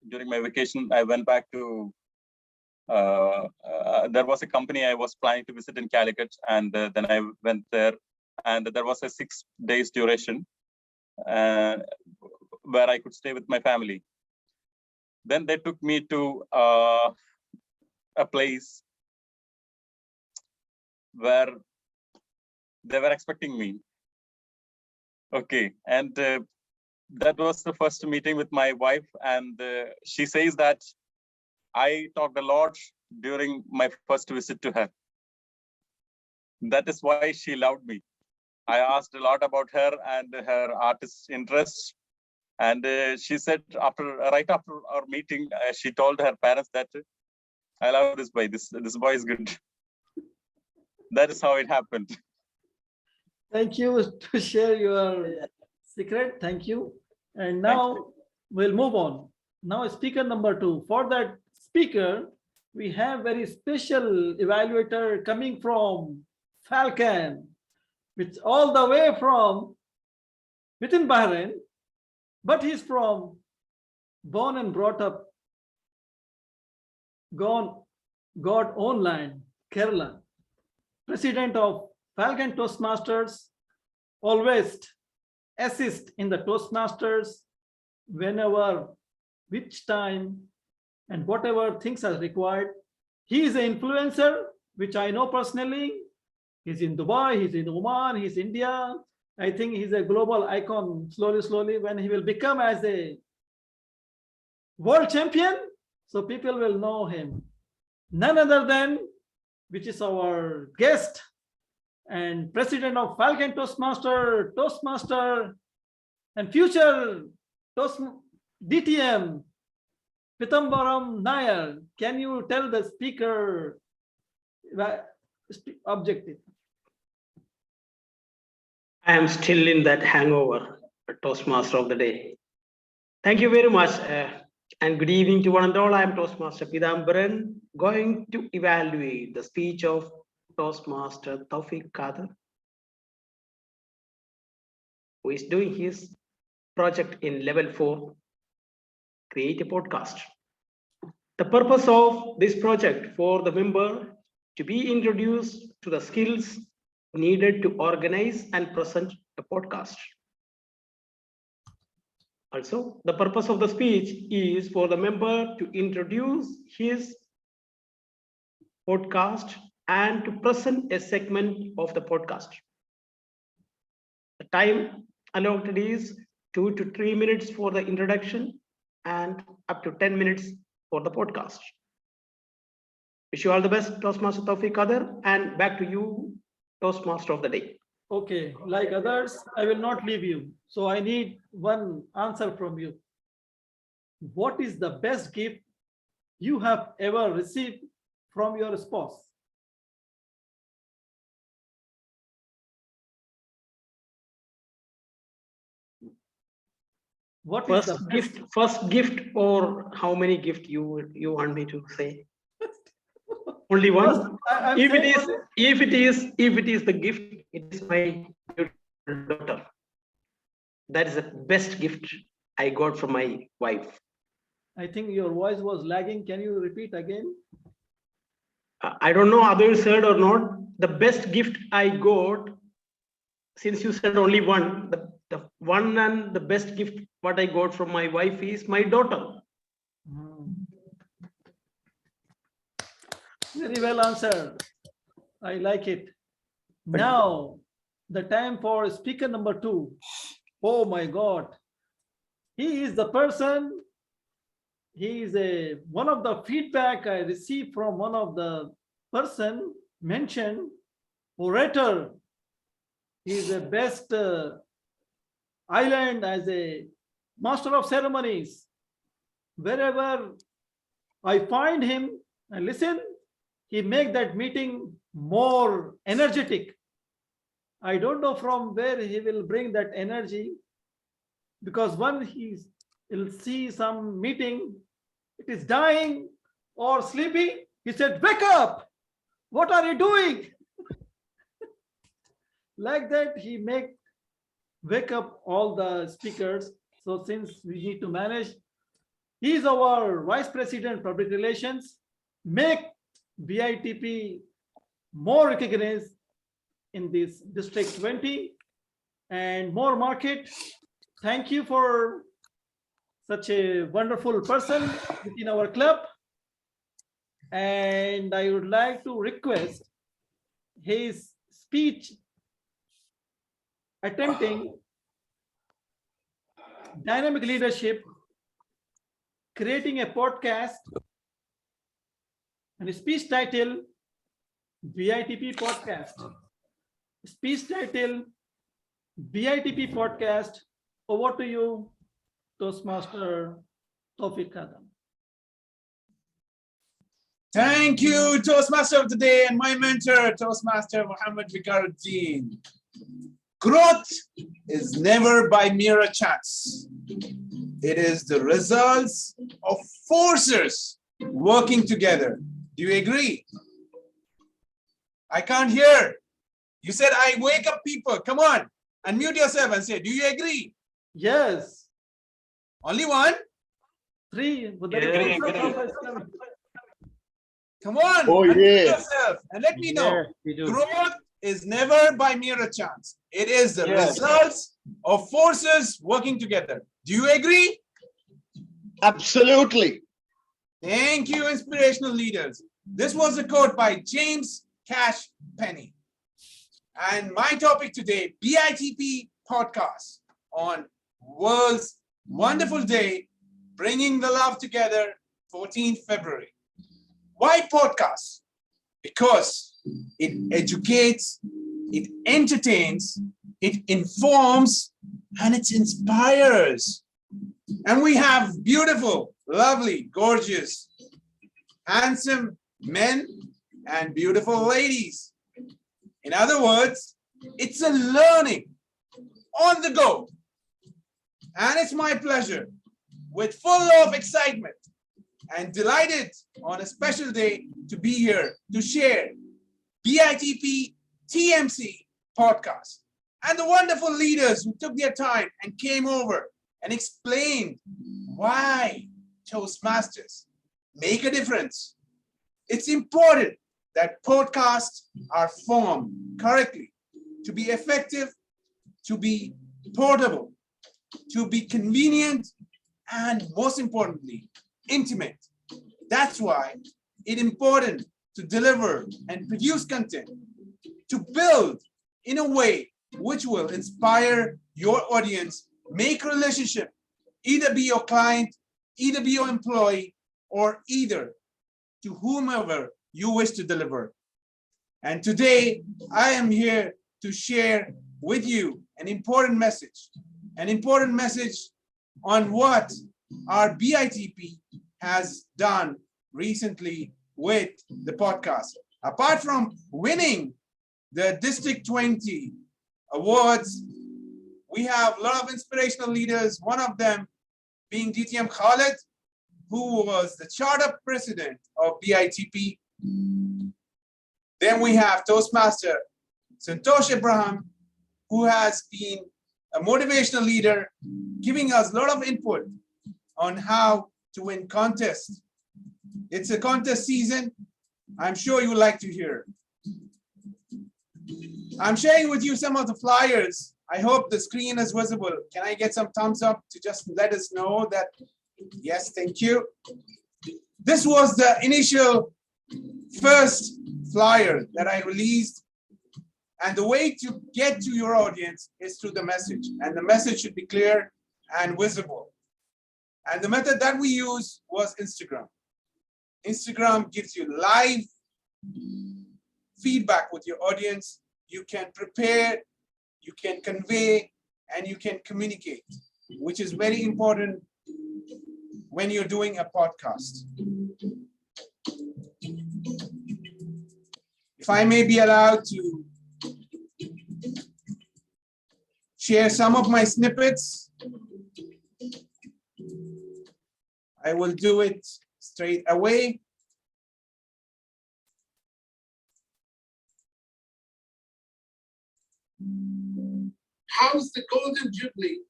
During my vacation, I went back to, there was a company I was planning to visit in Calicut, and then I went there, and there was a 6 days duration where I could stay with my family. Then they took me to a place where they were expecting me. Okay, and that was the first meeting with my wife, and she says that I talked a lot during my first visit to her. That is why she loved me. I asked a lot about her and her artist interests, and she said right after our meeting, she told her parents that I love this boy. This boy is good. That is how it happened. Thank you to share your secret. Thank you. And now we'll move on. Now speaker number 2. For that speaker, we have very special evaluator coming from Falcon, which all the way from within Bahrain, but he's from born and brought up God own land, Kerala. President of Falcon Toastmasters, All West, assist in the Toastmasters whenever, which time, and whatever things are required. He is an influencer, which I know personally. He's in Dubai, he's in Oman, he's India. I think he's a global icon slowly, when he will become as a world champion, so people will know him. None other than, which is our guest and president of Falcon Toastmaster, and future DTM, Pitambaram Nair. Can you tell the speaker objective? I am still in that hangover, Toastmaster of the day. Thank you very much. And good evening to one and all. I am Toastmaster Pidambaran, going to evaluate the speech of Toastmaster Tawfiq Kader, who is doing his project in level 4, create a podcast. The purpose of this project for the member to be introduced to the skills needed to organize and present a podcast. Also, the purpose of the speech is for the member to introduce his podcast and to present a segment of the podcast. The time allotted is 2 to 3 minutes for the introduction and up to 10 minutes for the podcast. Wish you all the best, Toastmaster Tawfiq Kader, and back to you, Toastmaster of the day. Okay, like others, I will not leave you. So I need one answer from you. What is the best gift you have ever received from your spouse? What is the First gift, first gift, or how many gift you want me to say? Only one. If it is the gift, it is my daughter. That is the best gift I got from my wife. I think your voice was lagging. Can you repeat again? I don't know others heard or not. The best gift I got, since you said only one, the one and the best gift what I got from my wife is my daughter. Very well answered. I like it. Now, the time for speaker number 2. Oh my God. He is the person, he is one of the feedback I received from one of the person mentioned, orator. He is the best island as a master of ceremonies. Wherever I find him and listen, he make that meeting more energetic. I don't know from where he will bring that energy, because when he'll see some meeting, it is dying or sleeping, he said, wake up, what are you doing? Like that, he wake up all the speakers. So since we need to manage, he is our Vice President Public Relations, make BITP more recognized in this District 20 and more market. Thank you for such a wonderful person within our club. And I would like to request his speech attempting dynamic leadership, creating a podcast, and a speech title, BITP podcast. Speech title, BITP podcast. Over to you, Toastmaster Tawfiq Kader. Thank you, Toastmaster of the day and my mentor, Toastmaster Muhammad Vikaruddin. Growth is never by mere chance. It is the results of forces working together. Do you agree? I can't hear. You said I wake up people. Come on, unmute yourself and say, do you agree? Yes. Only one? 3. Come on, Oh, unmute yeah. yourself and let me know. we do. Growth is never by mere chance. It is the Yes. results of forces working together. Do you agree? Absolutely. Thank you, inspirational leaders. This was a quote by James Cash Penny. And my topic today, BITP podcast on World's Wonderful Day, Bringing the Love Together, 14th February. Why podcast? Because it educates, it entertains, it informs, and it inspires. And we have beautiful, lovely, gorgeous, handsome men and beautiful ladies. In other words, it's a learning on the go. And it's my pleasure, with full of excitement and delighted on a special day to be here to share BITP TMC podcast and the wonderful leaders who took their time and came over and explained why Toastmasters make a difference. It's important that podcasts are formed correctly to be effective, to be portable, to be convenient, and most importantly, intimate. That's why it's important to deliver and produce content, to build in a way which will inspire your audience, make relationship, either be your client, either be your employee, or either to whomever you wish to deliver. And today I am here to share with you an important message on what our BITP has done recently with the podcast. Apart from winning the District 20 awards, we have a lot of inspirational leaders, one of them being DTM Khalid, who was the charter president of BITP. Then we have Toastmaster Santosh Abraham, who has been a motivational leader, giving us a lot of input on how to win contests. It's a contest season. I'm sure you would like to hear. I'm sharing with you some of the flyers. I hope the screen is visible. Can I get some thumbs up to just let us know that? Yes, thank you. This was the initial first flyer that I released. And the way to get to your audience is through the message. And the message should be clear and visible. And the method that we use was Instagram. Instagram gives you live feedback with your audience. You can prepare, you can convey, and you can communicate, which is very important when you're doing a podcast. If I may be allowed to share some of my snippets, I will do it straight away. How's the Golden Jubilee,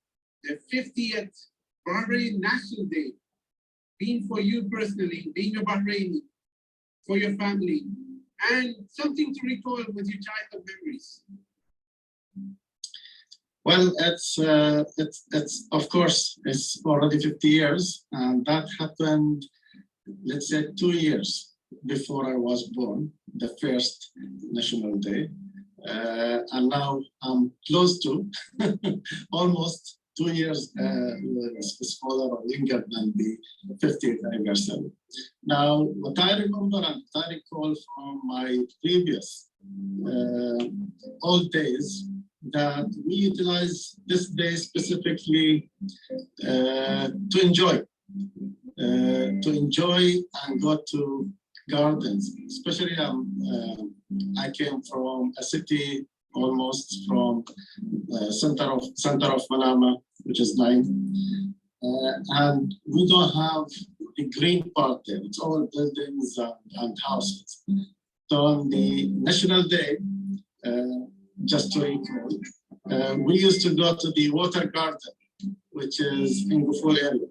the 50th Bahrain National Day, been for you personally, being a Bahraini, for your family, and something to recall with your childhood memories? Well, it's of course, it's already 50 years, and that happened, let's say, 2 years before I was born, the first National Day. And now I'm close to almost 2 years smaller or younger than the 50th anniversary. Now, what I remember and what I recall from my previous old days, that we utilize this day specifically to enjoy and go to gardens. Especially, I came from a city almost from center of Manama, which is 9, and we don't have the green part there. It's all buildings and houses. So on the National Day, just to recall, we used to go to the water garden, which is in Guful area.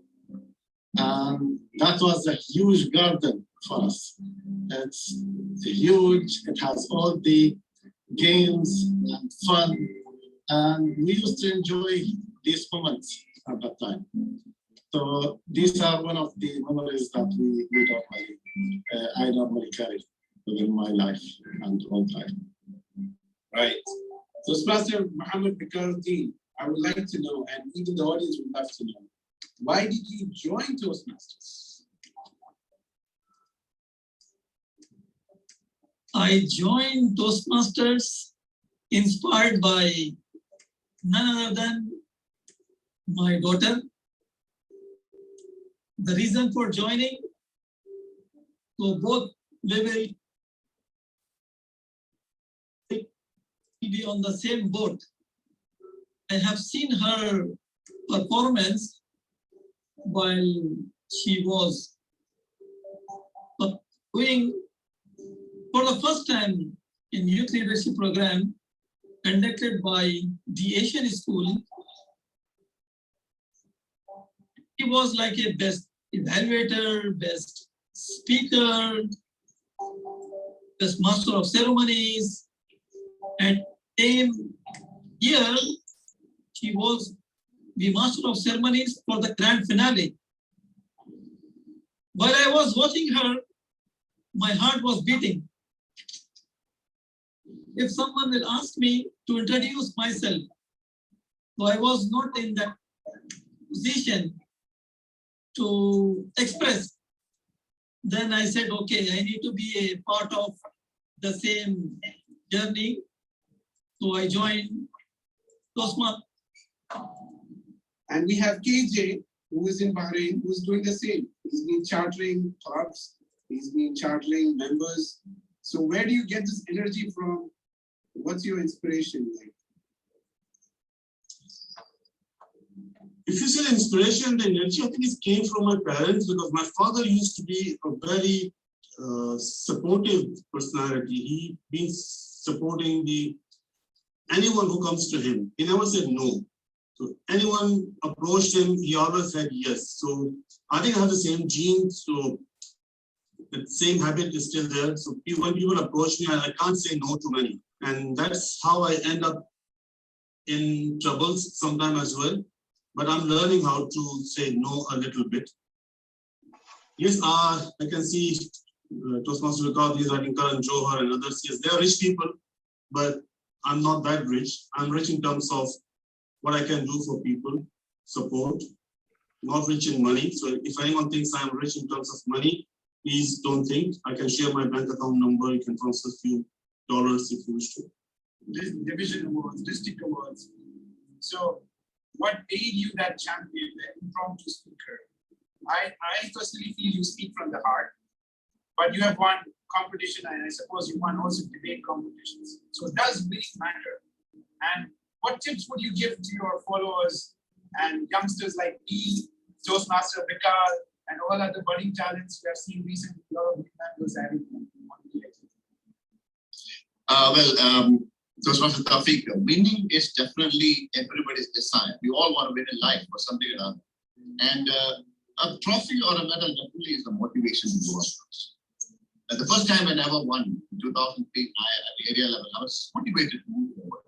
And that was a huge garden for us. It's huge, it has all the games and fun. And we used to enjoy these moments at that time. So these are one of the memories that I normally carry within my life and all time. Right. So, Pastor Muhammad Bikaruddin, I would like to know, and even the audience would love to know, why did you join Toastmasters? I joined Toastmasters inspired by none other than my daughter. The reason for joining, so both we will be on the same boat. I have seen her performance while she was doing for the first time in youth leadership program conducted by the Asian School. He was like a best evaluator, best speaker, best master of ceremonies. And same year, she was the master of ceremonies for the grand finale. While I was watching her, my heart was beating. If someone will ask me to introduce myself, so I was not in that position to express. Then I said, okay, I need to be a part of the same journey. So I joined Toastmasters. And we have KJ, who is in Bahrain, who is doing the same. He's been chartering clubs, he's been chartering members. So where do you get this energy from? What's your inspiration like? If you say inspiration, the energy, I think it came from my parents, because my father used to be a very supportive personality. He been supporting anyone who comes to him. He never said no. So anyone approached him, he always said yes. So I think I have the same gene. So the same habit is still there. So when people approach me, I can't say no to many. And that's how I end up in troubles sometimes as well. But I'm learning how to say no a little bit. Yes, I can see Toastmaster Vikas, I Karan Johar and others. Yes, they are rich people, but I'm not that rich. I'm rich in terms of what I can do for people, support, not rich in money. So if anyone thinks I'm rich in terms of money, please don't think. I can share my bank account number. You can transfer a few dollars if you wish to. Division awards, district awards. So what made you that champion, the impromptu speaker? I personally feel you speak from the heart, but you have won competition, and I suppose you won also debate competitions. So does belief matter? And what tips would you give to your followers and youngsters like me, Toastmaster Vikas, and all other budding talents we have seen recently? A lot of members having Toastmaster Tawfiq, winning is definitely everybody's desire. We all want to win in life or something or other. And a trophy or a medal definitely is the motivation to go on. The first time I ever won in 2003 at the area level, I was motivated to move forward.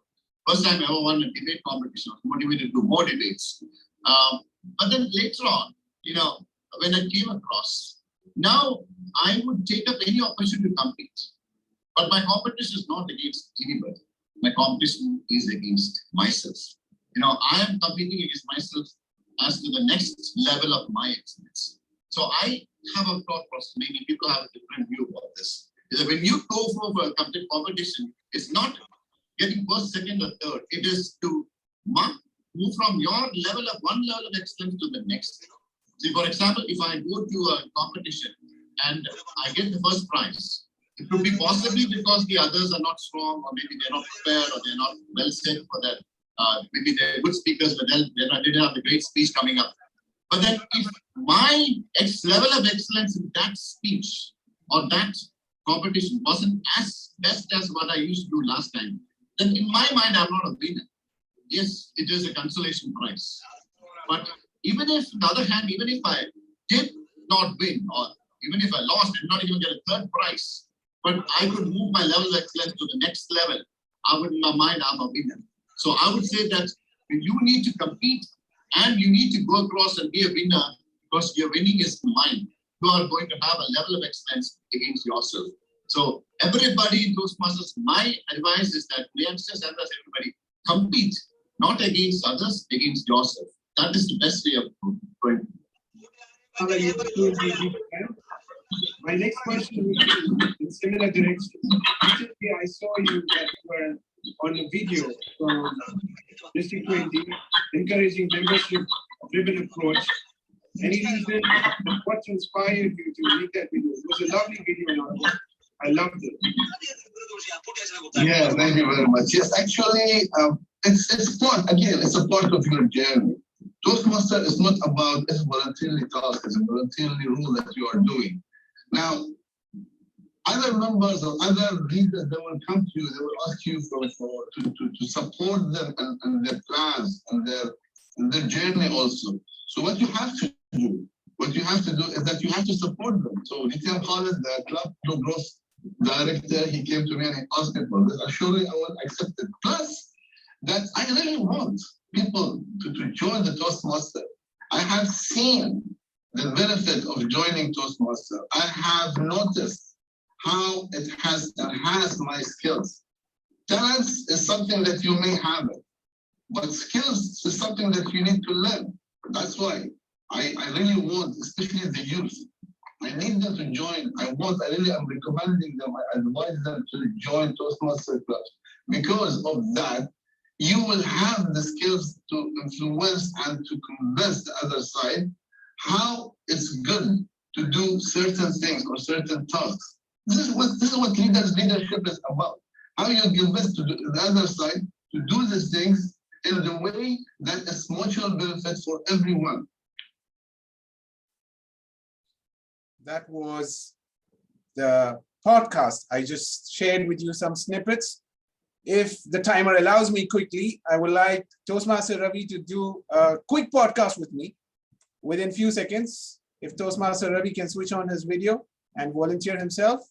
First time I ever won a debate competition, I was motivated to do more debates. But then later on, when I came across, now I would take up any opportunity to compete. But my competition is not against anybody. My competition is against myself. I am competing against myself as to the next level of my excellence. So I have a thought process. Maybe people have a different view about this. Is that when you go for a competition, it's not getting first, second, or third. It is to move from your level of one level of excellence to the next. So, for example, if I go to a competition and I get the first prize, it could be possibly because the others are not strong, or maybe they're not prepared, or they're not well set for that. Maybe they're good speakers, but they didn't have the great speech coming up. But then if my level of excellence in that speech or that competition wasn't as best as what I used to do last time, then in my mind, I'm not a winner. Yes, it is a consolation prize. But even if, on the other hand, even if I did not win, or even if I lost, did not even get a third prize, but I could move my level of excellence to the next level. in my mind, I'm a winner. So I would say that you need to compete and you need to go across and be a winner, because your winning is mind. You are going to have a level of excellence against yourself. So everybody in Toastmasters, my advice is that youngsters and everybody compete, not against others, against yourself. That is the best way of going. My next question would be in similar direction. Recently, I saw you that were on a video from District 20 encouraging membership-driven approach. Any reason what inspired you to make that video? It was a lovely video, and I loved it. Yeah, thank you very much. Yes, actually, it's part, again, it's a part of your journey. Toastmaster is not about a voluntarily task, it's a voluntarily rule that you are doing. Now, other members or other leaders, they will come to you, they will ask you to support them and their plans and their journey also. So what you have to do is that you have to support them. So Nityan Khalid, the club growth director, he came to me and he asked me for this. Surely I will accept it. Plus, that I really want people to join the Toastmaster. I have seen the benefit of joining Toastmaster. I have noticed how it has enhanced my skills. Talents is something that you may have it, but skills is something that you need to learn. That's why I really want, especially the youth, I need them to join. I really am recommending them, I advise them to join Toastmaster Club. Because of that, you will have the skills to influence and to convince the other side how it's good to do certain things or certain tasks. This is what leadership is about. How you convince the other side to do these things in the way that is mutual benefit for everyone. That was the podcast. I just shared with you some snippets. If the timer allows me quickly, I would like Toastmaster Ravi to do a quick podcast with me within few seconds. If Toastmaster Ravi can switch on his video and volunteer himself.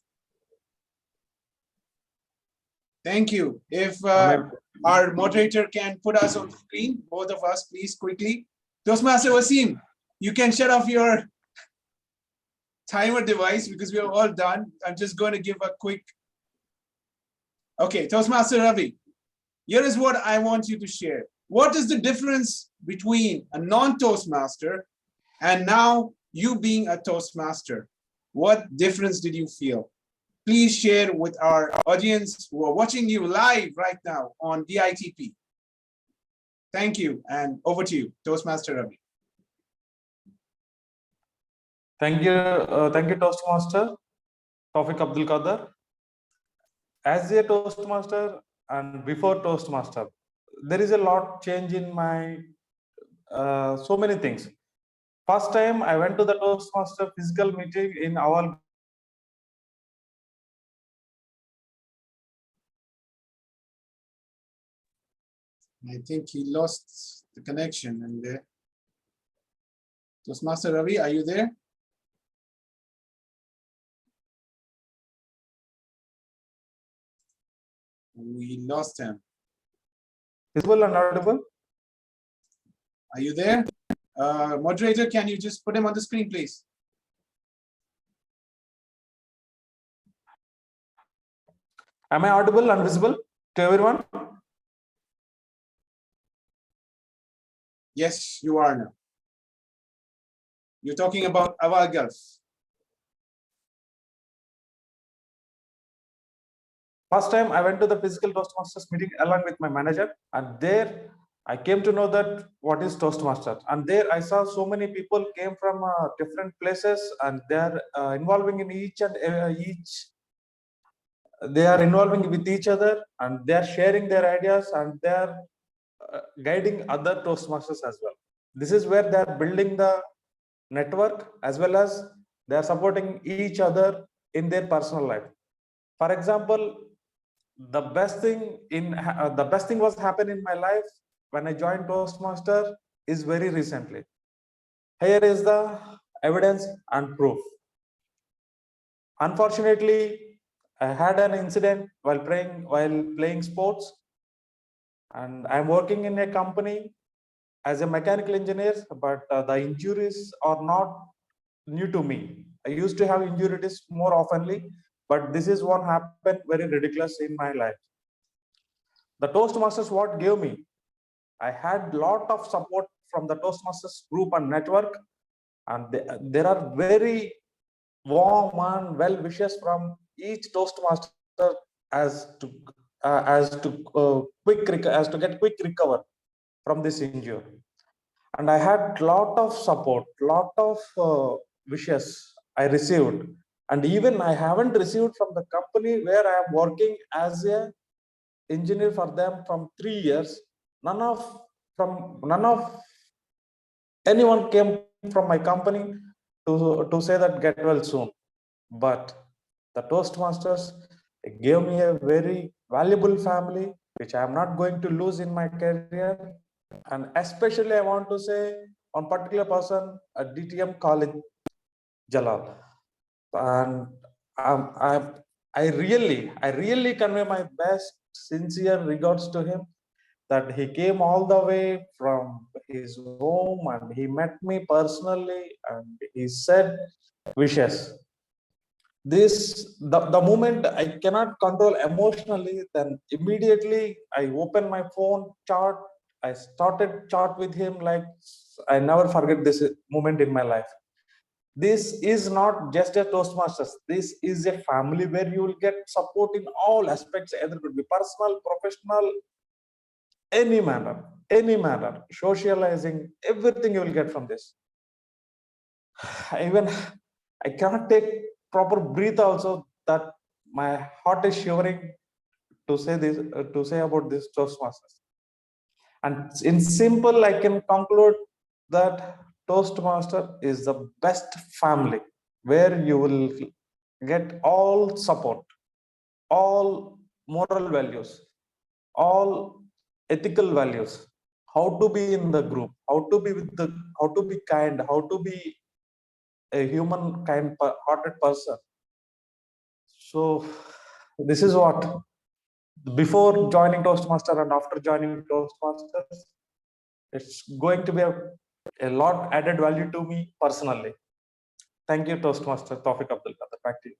Thank you. If our moderator can put us on screen, both of us, please, quickly. Toastmaster Wasim, you can shut off your timer device because we are all done. I'm just going to give a quick. Okay, Toastmaster Ravi, here is what I want you to share. What is the difference between a non-Toastmaster and now you being a Toastmaster? What difference did you feel? Please share with our audience who are watching you live right now on BITP. Thank you, and over to you, Toastmaster Ravi. Thank you, Toastmaster Tawfiq Abdul Qadir. As a Toastmaster and before Toastmaster, there is a lot change in my so many things. First time I went to the Toastmaster physical meeting in our. I think he lost the connection in there. Toastmaster Ravi, are you there? We lost him. Visible and audible? Are you there? Moderator, can you just put him on the screen, please? Am I audible and visible to everyone? Yes, you are now. You're talking about Awal Gulf. First time I went to the physical Toastmasters meeting along with my manager, and there I came to know that what is Toastmaster. And there I saw so many people came from different places, and they are involving in they are involving with each other, and they are sharing their ideas, and they are guiding other Toastmasters as well. This is where they are building the network as well as they are supporting each other in their personal life. For example, the best thing was happened in my life when I joined Toastmaster is very recently. Here is the evidence and proof. Unfortunately, I had an incident while playing sports, and I'm working in a company as a mechanical engineer, but the injuries are not new to me. I used to have injuries more oftenly, but this is what happened very ridiculous in my life. The Toastmasters what gave me, I had lot of support from the Toastmasters group and network, and there are very warm and well wishes from each Toastmaster as to get quick recover from this injury. And I had lot of support, lot of wishes I received, and even I haven't received from the company where I am working as a engineer for them from 3 years. None of anyone came from my company to say that get well soon. But the Toastmasters gave me a very valuable family, which I am not going to lose in my career. And especially I want to say one particular person at DTM College, Jalal. And I really convey my best sincere regards to him, that he came all the way from his home and he met me personally and he said wishes. The moment I cannot control emotionally, then immediately I open my phone, chart. I started chart with him like I never forget this moment in my life. This is not just a Toastmasters. This is a family where you will get support in all aspects, either it could be personal, professional, any manner, socializing, everything you will get from this. Even I cannot take proper breath also, that my heart is shivering to say this, to say about this Toastmasters. And in simple, I can conclude that Toastmaster is the best family where you will get all support, all moral values, all ethical values, how to be in the group, how to be kind, how to be a human kind hearted person. So this is what, before joining Toastmaster and after joining Toastmasters, it's going to be a lot added value to me personally. Thank you, Toastmaster Tawfiq Abdul Qadir. Back to you.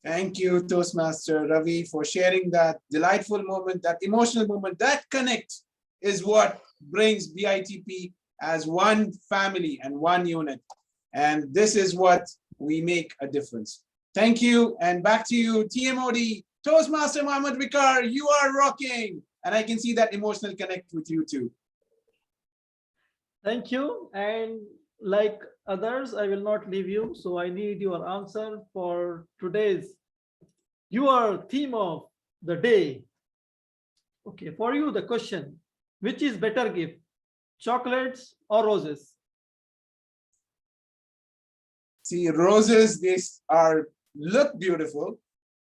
Thank you, Toastmaster Ravi, for sharing that delightful moment, that emotional moment. That connect is what brings BITP as one family and one unit. And this is what we make a difference. Thank you. And back to you, TMOD. Toastmaster Mohammed Vikar, you are rocking. And I can see that emotional connect with you too. Thank you. And like others, I will not leave you. So I need your answer for today's your theme of the day. Okay, for you, the question, which is better gift, chocolates or roses? See, roses, they look beautiful,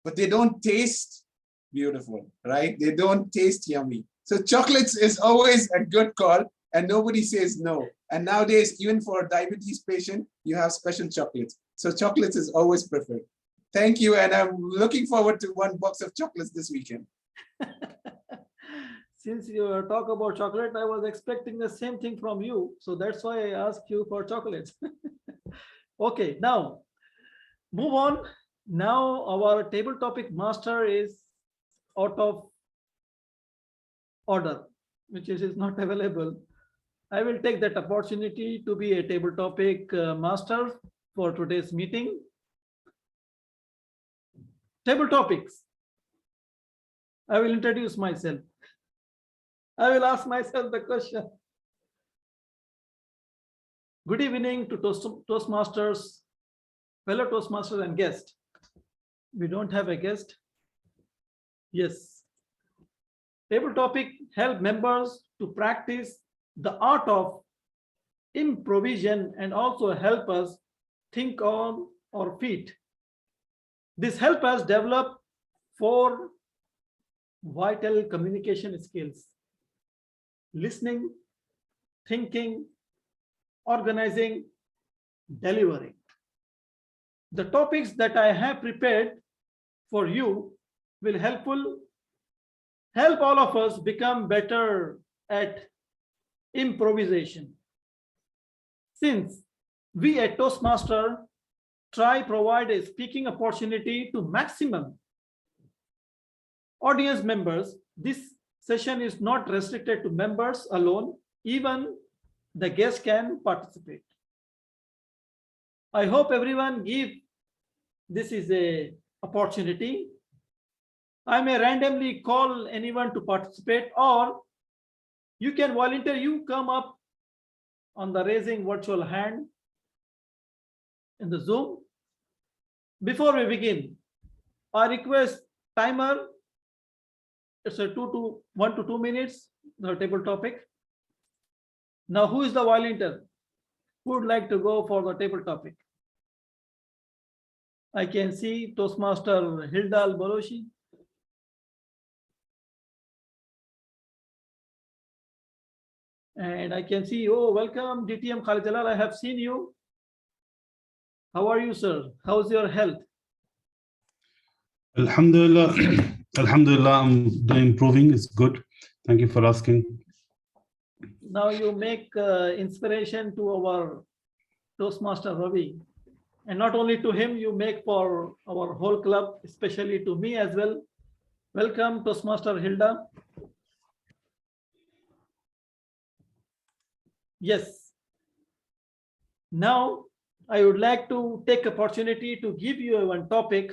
but they don't taste beautiful, right? They don't taste yummy. So chocolates is always a good call, and nobody says no. And nowadays, even for a diabetes patient, you have special chocolates. So chocolates is always preferred. Thank you, and I'm looking forward to one box of chocolates this weekend. Since you talk about chocolate, I was expecting the same thing from you. So that's why I asked you for chocolates. Okay, now move on. Now our table topic master is out of order, which is not available. I will take that opportunity to be a table topic master for today's meeting. Table topics. I will introduce myself. I will ask myself the question. Good evening to Toastmasters, fellow Toastmasters and guests. We don't have a guest. Yes. Table topic, help members to practice the art of improvisation and also help us think on our feet. This helps us develop 4 vital communication skills: listening, thinking, organizing, delivering. The topics that I have prepared for you will help all of us become better at improvisation. Since we at Toastmaster try provide a speaking opportunity to maximum audience members, this session is not restricted to members alone. Even the guests can participate. I hope everyone give this is a opportunity. I may randomly call anyone to participate, or you can volunteer. You come up on the raising virtual hand in the Zoom. Before we begin, I request timer. It's a 1 to 2 minutes, the table topic. Now, who is the volunteer? Who would like to go for the table topic? I can see Toastmaster Hilda Al-Baloshi. And I can see, oh, welcome, DTM Khalid Jalal. I have seen you. How are you, sir? How's your health? Alhamdulillah. Alhamdulillah, I'm doing improving. It's good. Thank you for asking. Now you make inspiration to our Toastmaster Ravi. And not only to him, you make for our whole club, especially to me as well. Welcome, Toastmaster Hilda. Yes. Now, I would like to take opportunity to give you one topic.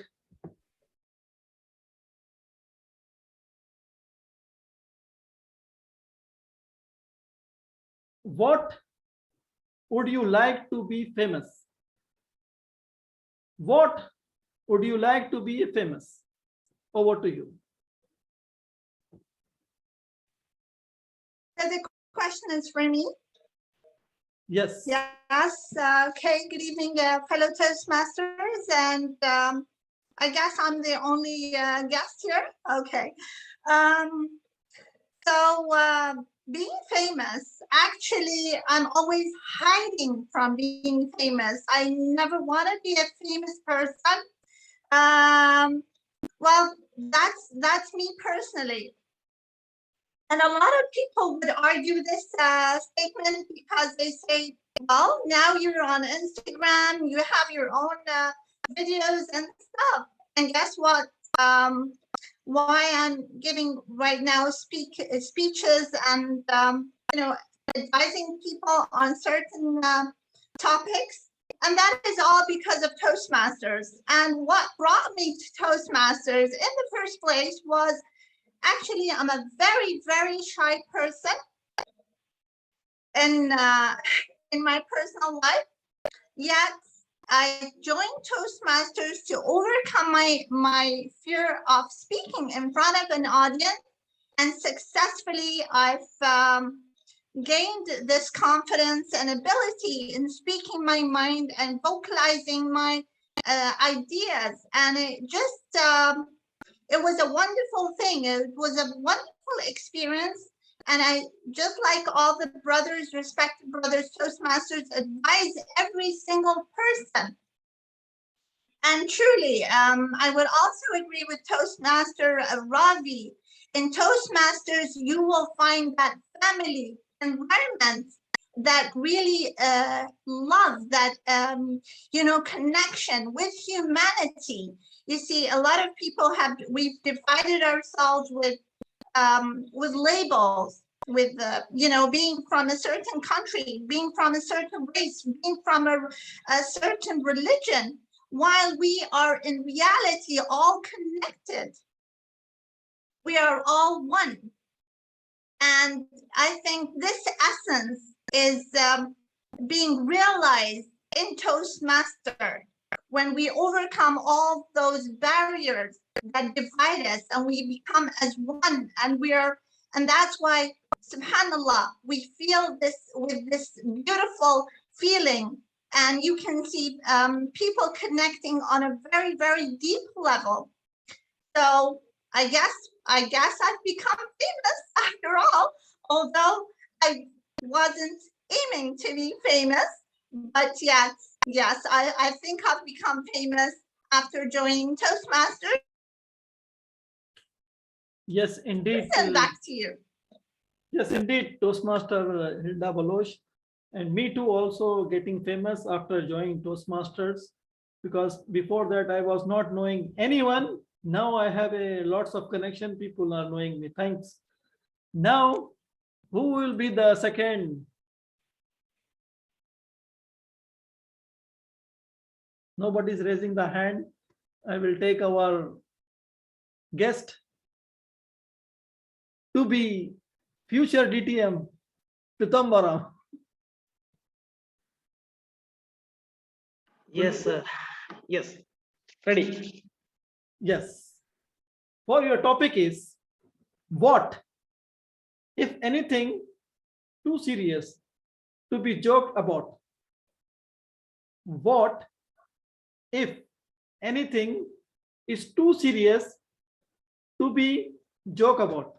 What would you like to be famous? What would you like to be famous? Over to you. So the question is for me. Yes. Yes. Okay. Good evening, fellow Toastmasters. And I guess I'm the only guest here. Okay. Being famous, actually, I'm always hiding from being famous. I never want to be a famous person. Well, that's me personally. And a lot of people would argue this statement because they say, well, now you're on Instagram, you have your own videos and stuff. And guess what? Why I'm giving right now speeches and, advising people on certain topics. And that is all because of Toastmasters. And what brought me to Toastmasters in the first place was actually, I'm a very, very shy person in my personal life. Yet I joined Toastmasters to overcome my fear of speaking in front of an audience, and successfully I've gained this confidence and ability in speaking my mind and vocalizing my ideas, and it just it was a wonderful thing. It was a wonderful experience. And I, just like all the brothers, respected brothers, Toastmasters, advise every single person. And truly, I would also agree with Toastmaster Ravi. In Toastmasters, you will find that family environment that really love that, connection with humanity. You see, a lot of people we've divided ourselves with labels, with, being from a certain country, being from a certain race, being from a certain religion, while we are in reality all connected. We are all one. And I think this essence is being realized in Toastmaster when we overcome all those barriers that divide us and we become as one, and that's why, subhanallah, we feel this with this beautiful feeling, and you can see people connecting on a very, very deep level. So I guess I've become famous after all, although I wasn't aiming to be famous, but yes, I think I've become famous after joining Toastmasters. Yes, indeed. Listen, back to you. Yes, indeed, Toastmaster Hilda Baloch, and me too also getting famous after joining Toastmasters, because before that I was not knowing anyone. Now I have a lots of connection. People are knowing me. Thanks. Now, who will be the second? Nobody's raising the hand. I will take our guest to be future DTM, Pitambara. Yes, yes, ready. Yes. For your topic is what, if anything, too serious to be joked about? What, if anything, is too serious to be joke about?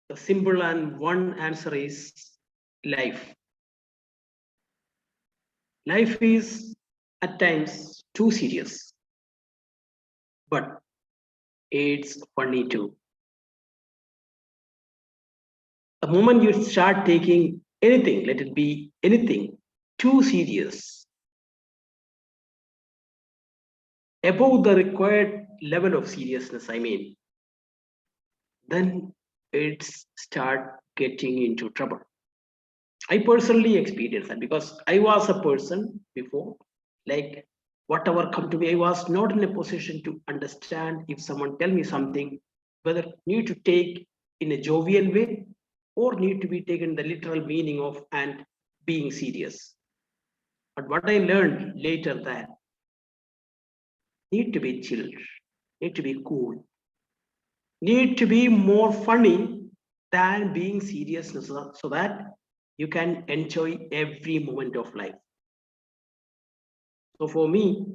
The simple and one answer is life. Life is at times too serious, but it's funny too. The moment you start taking anything, let it be anything, too serious, above the required level of seriousness, I mean, then it's start getting into trouble. I personally experienced that because I was a person before, like whatever come to me, I was not in a position to understand if someone tell me something, whether need to take in a jovial way or need to be taken the literal meaning of and being serious. But what I learned later that need to be chill, need to be cool, need to be more funny than being serious so that you can enjoy every moment of life. So for me,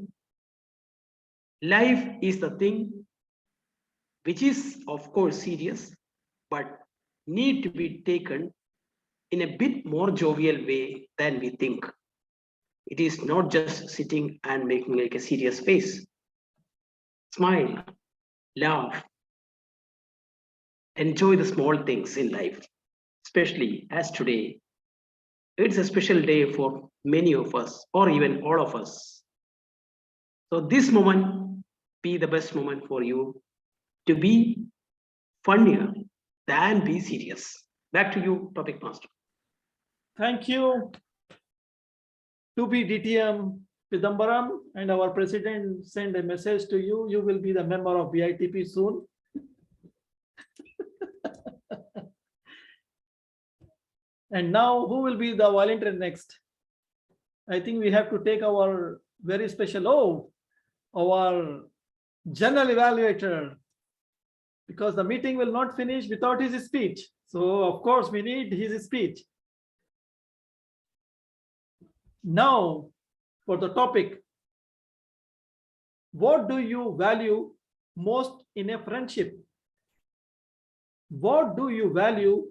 life is the thing which is of course serious, but need to be taken in a bit more jovial way than we think. It is not just sitting and making like a serious face. Smile, laugh, enjoy the small things in life, especially as today. It's a special day for many of us, or even all of us. So this moment be the best moment for you to be funnier than be serious. Back to you, topic master. Thank you to be DTM Pidambaram, and our president send a message to you. You will be the member of BITP soon. And now who will be the volunteer next? I think we have to take our very special, our general evaluator, because the meeting will not finish without his speech. So of course we need his speech. Now for the topic, what do you value most in a friendship? What do you value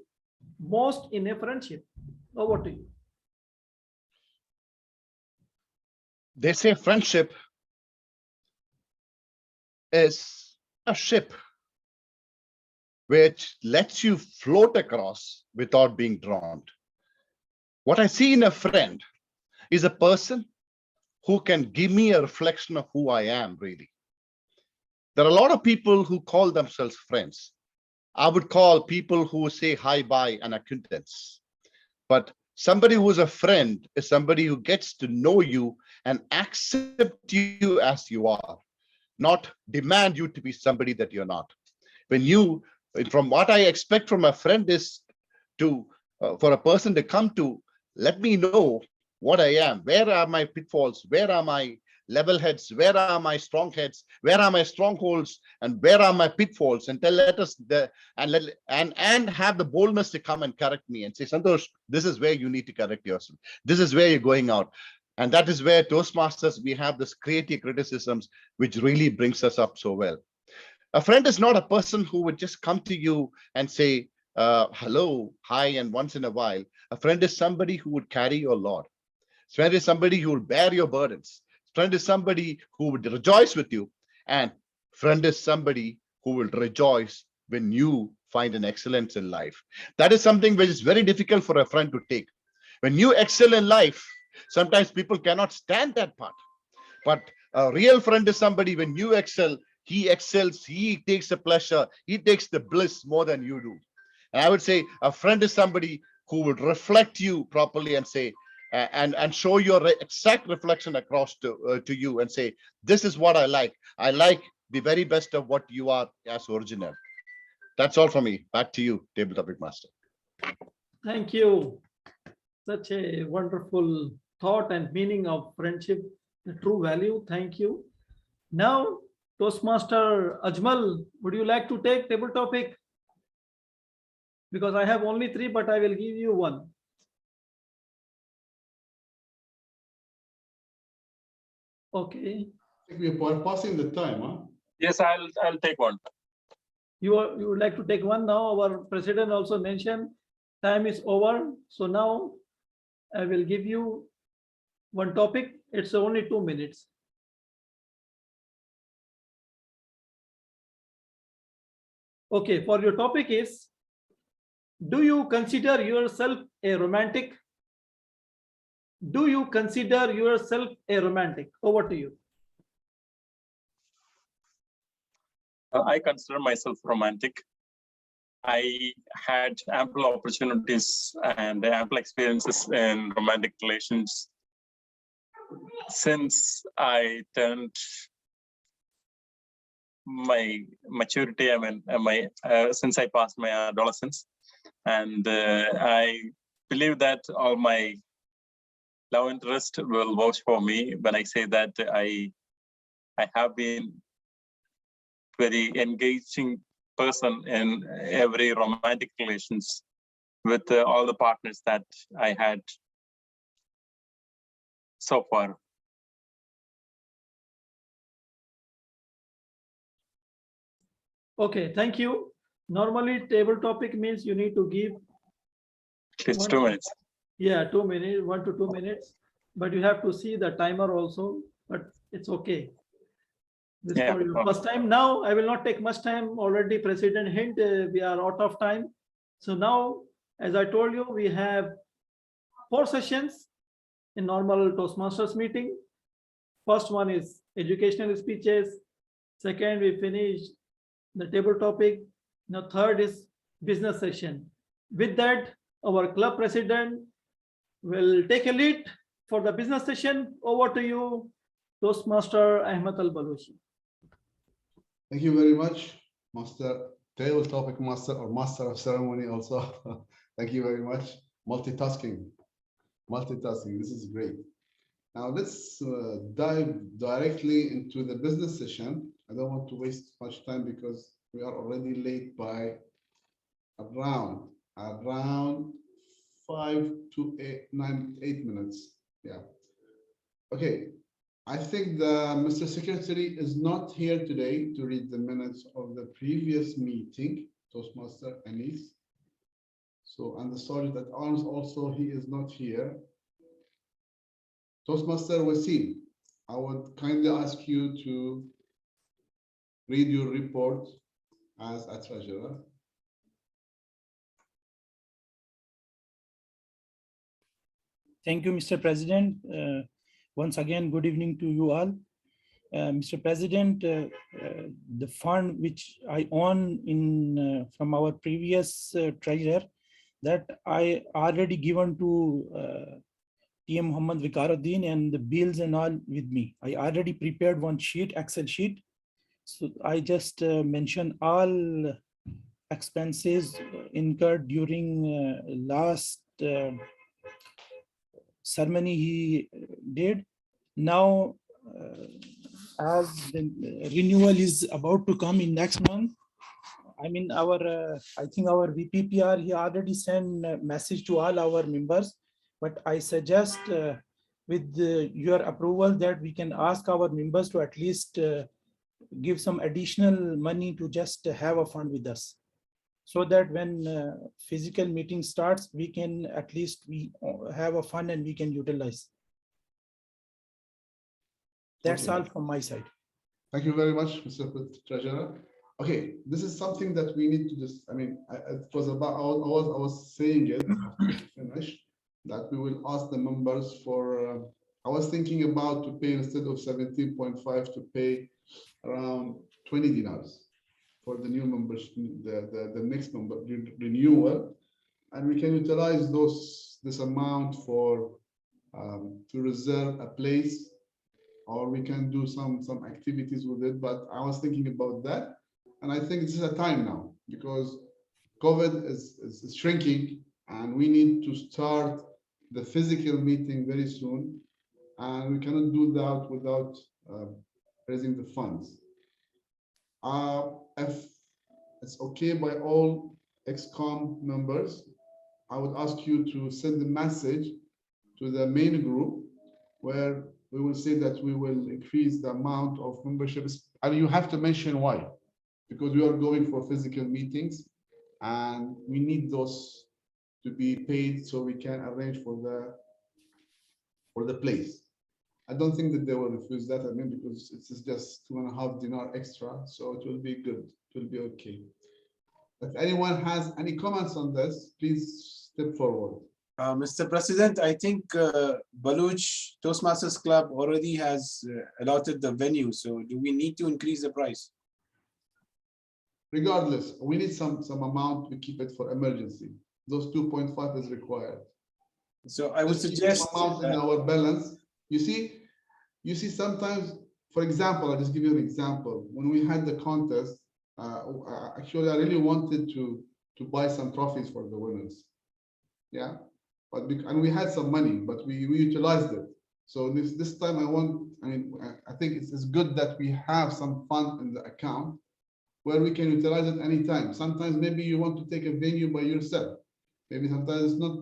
most in a friendship? Over to you. They say friendship is a ship which lets you float across without being drowned. What I see in a friend is a person who can give me a reflection of who I am, really. There are a lot of people who call themselves friends. I would call people who say hi, bye, an acquaintance. But somebody who is a friend is somebody who gets to know you and accept you as you are, not demand you to be somebody that you're not. From what I expect from a friend is to, for a person to come to let me know what I am, where are my pitfalls, where are my level heads, where are my strong heads, where are my strongholds, and where are my pitfalls, and and have the boldness to come and correct me and say, Santosh, this is where you need to correct yourself. This is where you're going out. And that is where Toastmasters, we have this creative criticisms, which really brings us up so well. A friend is not a person who would just come to you and say, hello, hi, and once in a while. A friend is somebody who would carry your load. Friend is somebody who will bear your burdens. Friend is somebody who would rejoice with you. And friend is somebody who will rejoice when you find an excellence in life. That is something which is very difficult for a friend to take. When you excel in life, sometimes people cannot stand that part. But a real friend is somebody, when you excel, he excels, he takes the pleasure, he takes the bliss more than you do. And I would say a friend is somebody who would reflect you properly and say, and show your exact reflection across to you and say, this is what I like. I like the very best of what you are as original. That's all for me. Back to you, Table Topic Master. Thank you. Such a wonderful thought and meaning of friendship, the true value. Thank you. Now, Toastmaster Ajmal, would you like to take table topic? Because I have only 3, but I will give you 1. Okay. We are passing the time, huh? Yes, I'll take one. You would like to take 1 now? Our president also mentioned time is over. So now I will give you 1 topic. It's only 2 minutes. Okay, for your topic is, do you consider yourself a romantic? Do you consider yourself a romantic? Over to you. I consider myself romantic. I had ample opportunities and ample experiences in romantic relations since I turned my maturity. I mean, since I passed my adolescence, and I believe that all my love interest will vouch for me when I say that I have been very engaging person in every romantic relations with all the partners that I had so far. Okay, thank you. Normally, table topic means you need to give at least 2 minutes. Yeah, 2 minutes, 1 to 2 minutes. But you have to see the timer also. But it's okay. This Yeah, for your first time. Now I will not take much time. Already President hint we are out of time. So now, as I told you, we have 4 sessions in normal Toastmasters meeting. First one is educational speeches. Second, we finish the table topic. Now third is business session. With that, our club president will take a lead for the business session. Over to you, Toastmaster Ahmed Al-Baluchi. Thank you very much, Master Table Topic Master or Master of Ceremony also. Thank you very much. Multitasking. This is great. Now let's dive directly into the business session. I don't want to waste much time because we are already late by around 5 to 8 minutes. Yeah. Okay. I think Mr. Secretary is not here today to read the minutes of the previous meeting, Toastmaster Anis. So, and the Sergeant at Arms also, he is not here. Toastmaster Wasim, I would kindly ask you to read your report as a treasurer. Thank you, Mr. President. Once again, good evening to you all. Mr. President, the fund which I own in from our previous treasurer, that I already given to TM Muhammad Vikaruddin, and the bills and all with me. I already prepared 1 sheet, Excel sheet. So I just mentioned all expenses incurred during last ceremony he did. Now, as the renewal is about to come in next month, I mean, I think our VPPR, he already sent a message to all our members, but I suggest with your approval that we can ask our members to at least give some additional money to just have a fund with us, so that when physical meeting starts, we can at least have a fund and we can utilize. That's all from my side. Thank you very much, Mr. Treasurer. Okay, this is something that we need to just, I mean, it was about, I was saying it after we finish, that we will ask the members for, I was thinking about to pay instead of 17.5 to pay around 20 dinars for the new members, the next number renewal, and we can utilize this amount for to reserve a place, or we can do some activities with it. But I was thinking about that, and I think this is a time now because COVID is shrinking, and we need to start the physical meeting very soon, and we cannot do that without raising the funds. If it's okay by all ExCom members, I would ask you to send a message to the main group where we will say that we will increase the amount of memberships, and you have to mention why, because we are going for physical meetings and we need those to be paid so we can arrange for the place. I don't think that they will refuse that, I mean, because it's just 2.5 dinar extra, so it will be good, it will be okay. If anyone has any comments on this, please step forward. Mr. President, I think Baluch Toastmasters Club already has allotted the venue. So do we need to increase the price? Regardless, we need some amount to keep it for emergency. Those 2.5 is required. So I would suggest amount in our balance. You see, sometimes, for example, I'll just give you an example. When we had the contest, actually, I really wanted to buy some trophies for the winners. Yeah. But and we had some money, but we utilized it. So this time I think it's good that we have some fund in the account where we can utilize it anytime. Sometimes maybe you want to take a venue by yourself. Maybe sometimes it's not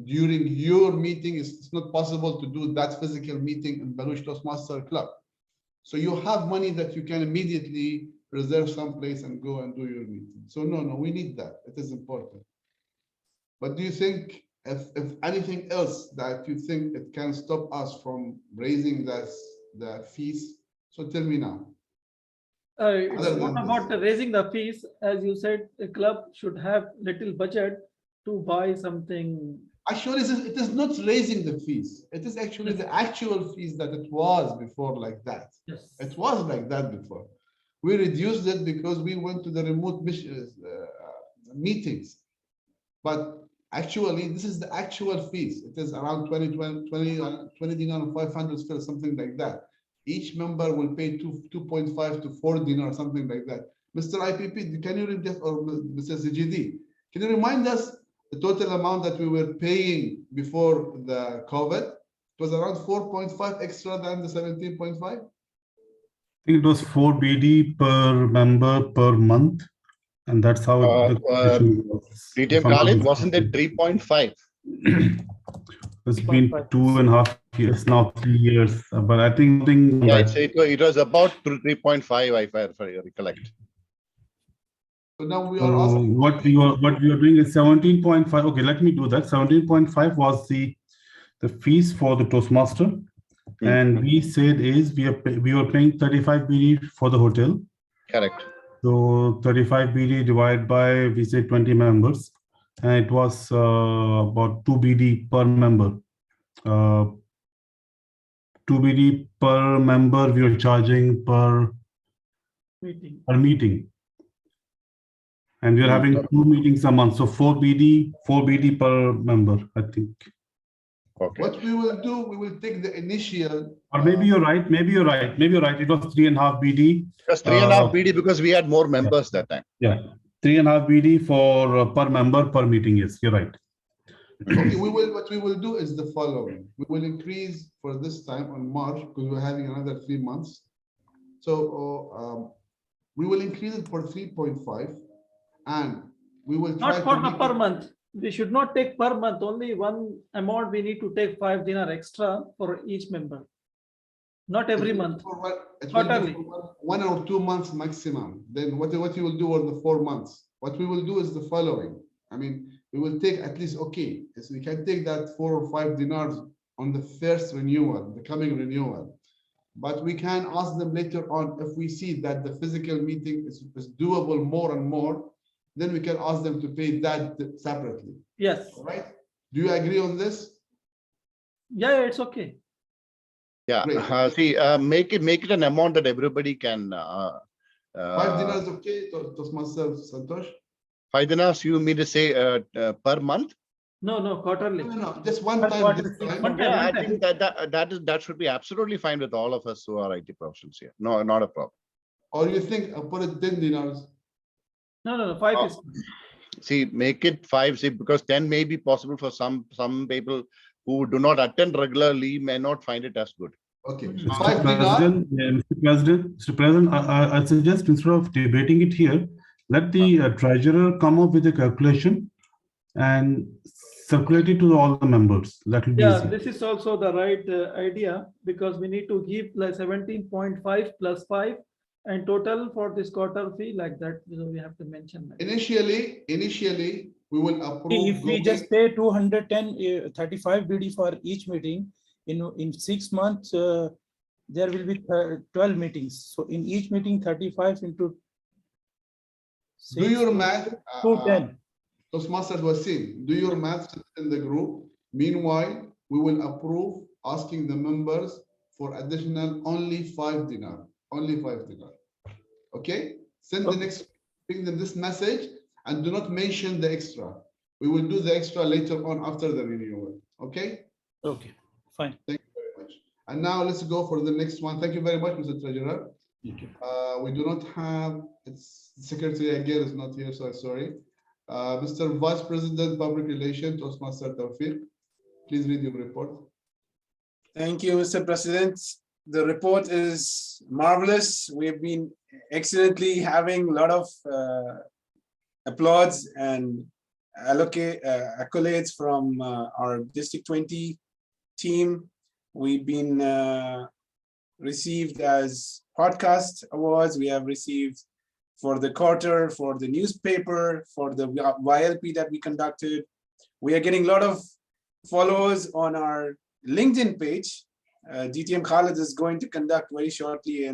during your meeting, it's not possible to do that physical meeting in Baluch Toastmaster Club. So you have money that you can immediately reserve someplace and go and do your meeting. So no, we need that. It is important. But do you think if anything else that you think it can stop us from raising the fees? So tell me now. It's not about raising the fees. As you said, the club should have little budget to buy something. Actually, it is not raising the fees. It is actually the actual fees that it was before like that. Yes. It was like that before. We reduced it because we went to the remote meetings. But actually, this is the actual fees. It is around 20 dinar or 500 still, something like that. Each member will pay 2.5 to 4 dinar, something like that. Mr. IPP, can you just, or Mr. CGD, can you remind us the total amount that we were paying before the COVID? It was around 4.5 extra than the 17.5. I think it was 4 BD per member per month, and that's how DTM Khalid, wasn't it 3.5? It's been 2.5 years now, 3 years, but I think it was about 3.5 if I recollect. So now we are asking what we are doing is 17.5. Okay, let me do that. 17.5 was the fees for the Toastmaster, and we said is we were paying 35 BD for the hotel. Correct. So 35 BD divided by, we say 20 members, and it was about 2 BD per member. 2 BD per member we were charging per meeting. And we are having 2 meetings a month, so 4 BD per member, I think. Okay. What we will do, we will take the initial. Or maybe you're right. It was 3.5 BD. Just 3.5 BD because we had more members that time. Yeah, 3.5 BD for per member per meeting. Yes, you're right. Okay, what we will do is the following. We will increase for this time on March because we're having another 3 months. So we will increase it for 3.5, and we will try not for the per month. We should not take per month. Only one amount we need to take 5 dinar extra for each member. Not every month. Quarterly. 1 or 2 months maximum. Then what you will do on the 4 months? What we will do is the following. I mean, we will take at least, okay, so we can take that 4 or 5 dinars on the first renewal, the coming renewal. but we can ask them later on if we see that the physical meeting is doable more and more, then we can ask them to pay that separately. Yes. All right? Do you agree on this? Yeah, it's okay. Yeah, Great. see, make it an amount that everybody can. 5 dinars, okay, Toastmaster Santosh? 5 dinars, you mean to say per month? No, quarterly. No, just one Per time. quarter, This 6 time. months. Yeah, one I time. think that should be absolutely fine with all of us who are IT professionals here. No, not a problem. Or you think I'll put it 10 dinars? No, 5 is. See, make it 5, see, because 10 may be possible for some people who do not attend regularly may not find it as good. Okay. Mr. 5 dinars. Mr. President, I suggest instead of debating it here, let the treasurer come up with a calculation and circulate it to all the members. That will be Yeah, easy. this is also the right idea, because we need to give like 17.5 plus 5 and total for this quarter fee like that. So we have to mention that. Initially, we will approve. If we just pay 210, 35 BD for each meeting, in 6 months, there will be 12 meetings. So in each meeting, 35 into 6. Do your math. 210. Toastmasters Wasim, do your math in the group. Meanwhile, we will approve asking the members for additional only 5 dinar. Only 5 dinar. Okay? Send the next, bring them this message and do not mention the extra. We will do the extra later on after the renewal. Okay? Okay, fine. Thank you very much. And now let's go for the next one. Thank you very much, Mr. Treasurer. Thank you. We do not have, it's Secretary again is not here, so I'm sorry. Mr. Vice President, Public Relations, Toastmaster Tawfiq, please read your report. Thank you, Mr. President. The report is marvelous. We've been excellently having a lot of applauds and accolades from our District 20 team. We've been received as podcast awards. We have received for the quarter, for the newspaper, for the YLP that we conducted. We are getting a lot of followers on our LinkedIn page. DTM Khalid is going to conduct very shortly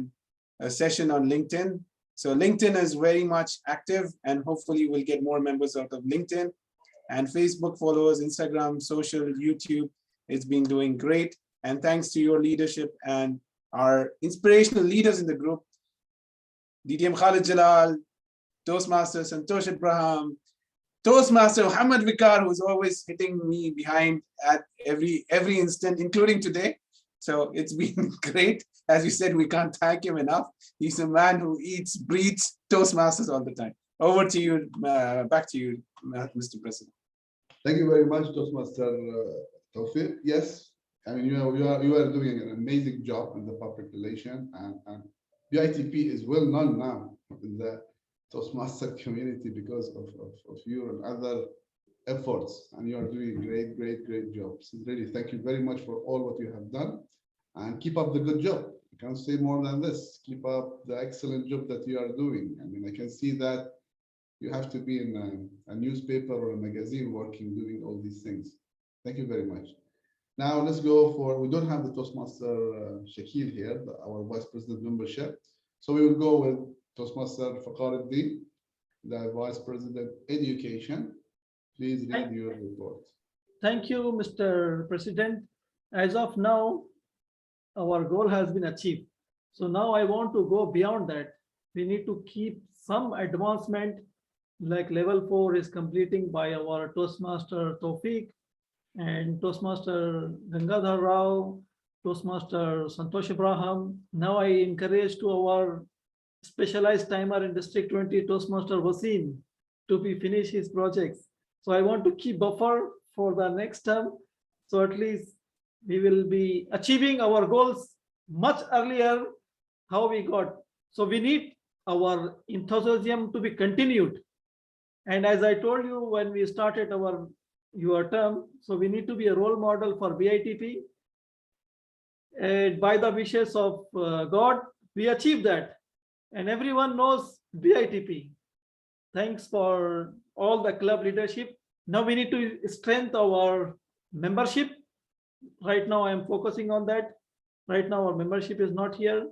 a session on LinkedIn. So LinkedIn is very much active, and hopefully we'll get more members out of LinkedIn. And Facebook followers, Instagram, social, YouTube, it's been doing great. And thanks to your leadership and our inspirational leaders in the group, DTM Khalid Jalal, Toastmaster Santosh Abraham, Toastmaster Muhammad Vikar, who's always hitting me behind at every instant, including today. So it's been great. As you said, we can't thank him enough. He's a man who eats, breathes Toastmasters all the time. Over to you, back to you, Mr. President. Thank you very much, Toastmaster Tawfiq. Yes, I mean, you are doing an amazing job in the public relation, and BITP is well known now in the Toastmaster community because of your and other efforts, and you are doing great jobs. Really, thank you very much for all what you have done, and keep up the good job. I can't say more than this. Keep up the excellent job that you are doing. I mean, I can see that you have to be in a newspaper or a magazine working, doing all these things. Thank you very much. Now let's go for, we don't have the Toastmaster Shakil here, our Vice President membership. So we will go with Toastmaster Faqaruddin, the Vice President Education. Please read your report. Thank you, Mr. President. As of now, our goal has been achieved. So now I want to go beyond that. We need to keep some advancement, like level 4 is completing by our Toastmaster Tawfiq and Toastmaster Gangadhar Rao, Toastmaster Santosh Abraham. Now I encourage to our specialized timer in District 20, Toastmaster Wasim, to be finish his projects. So I want to keep buffer for the next term. So at least we will be achieving our goals much earlier how we got. So we need our enthusiasm to be continued. And as I told you when we started your term, so we need to be a role model for BITP. And by the wishes of God, we achieved that. And everyone knows BITP. Thanks for all the club leadership. Now we need to strengthen our membership. Right now I am focusing on that. Right now, our membership is not here,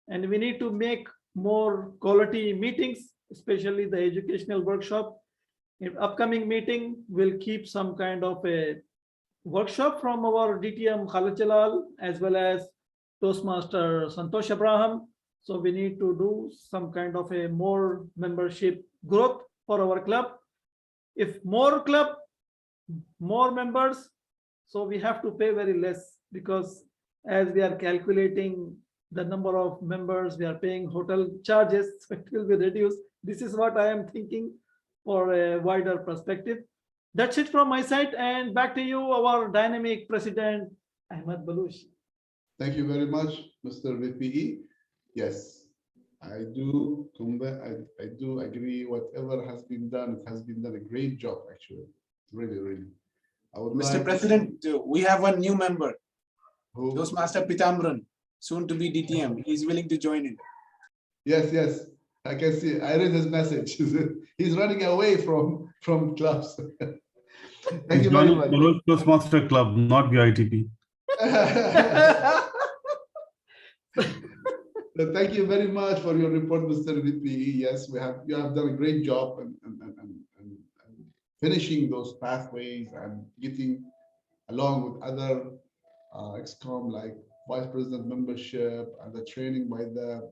and we need to make more quality meetings, especially the educational workshop. In upcoming meeting, we'll keep some kind of a workshop from our DTM Khalid Jalal as well as Toastmaster Santosh Abraham. So we need to do some kind of a more membership growth for our club. If more club, more members, so we have to pay very less, because as we are calculating the number of members, we are paying hotel charges, so it will be reduced. This is what I am thinking for a wider perspective. That's it from my side, and back to you, our dynamic president, Ahmed Baluch. Thank you very much, Mr. VPE. Yes, I do agree. Whatever has been done, it has been done a great job, actually. Really, really. I would Mr. like President, we have one new member, who? Toastmaster Pitamran, soon to be DTM. He's willing to join in. Yes, yes. I can see. I read his message. He's running away from clubs. Thank you very much. Baruch Toastmaster Club, not BITP. So thank you very much for your report, Mr. VPE. Yes, you have done a great job and finishing those pathways and getting along with other XCOM like vice president membership and the training by the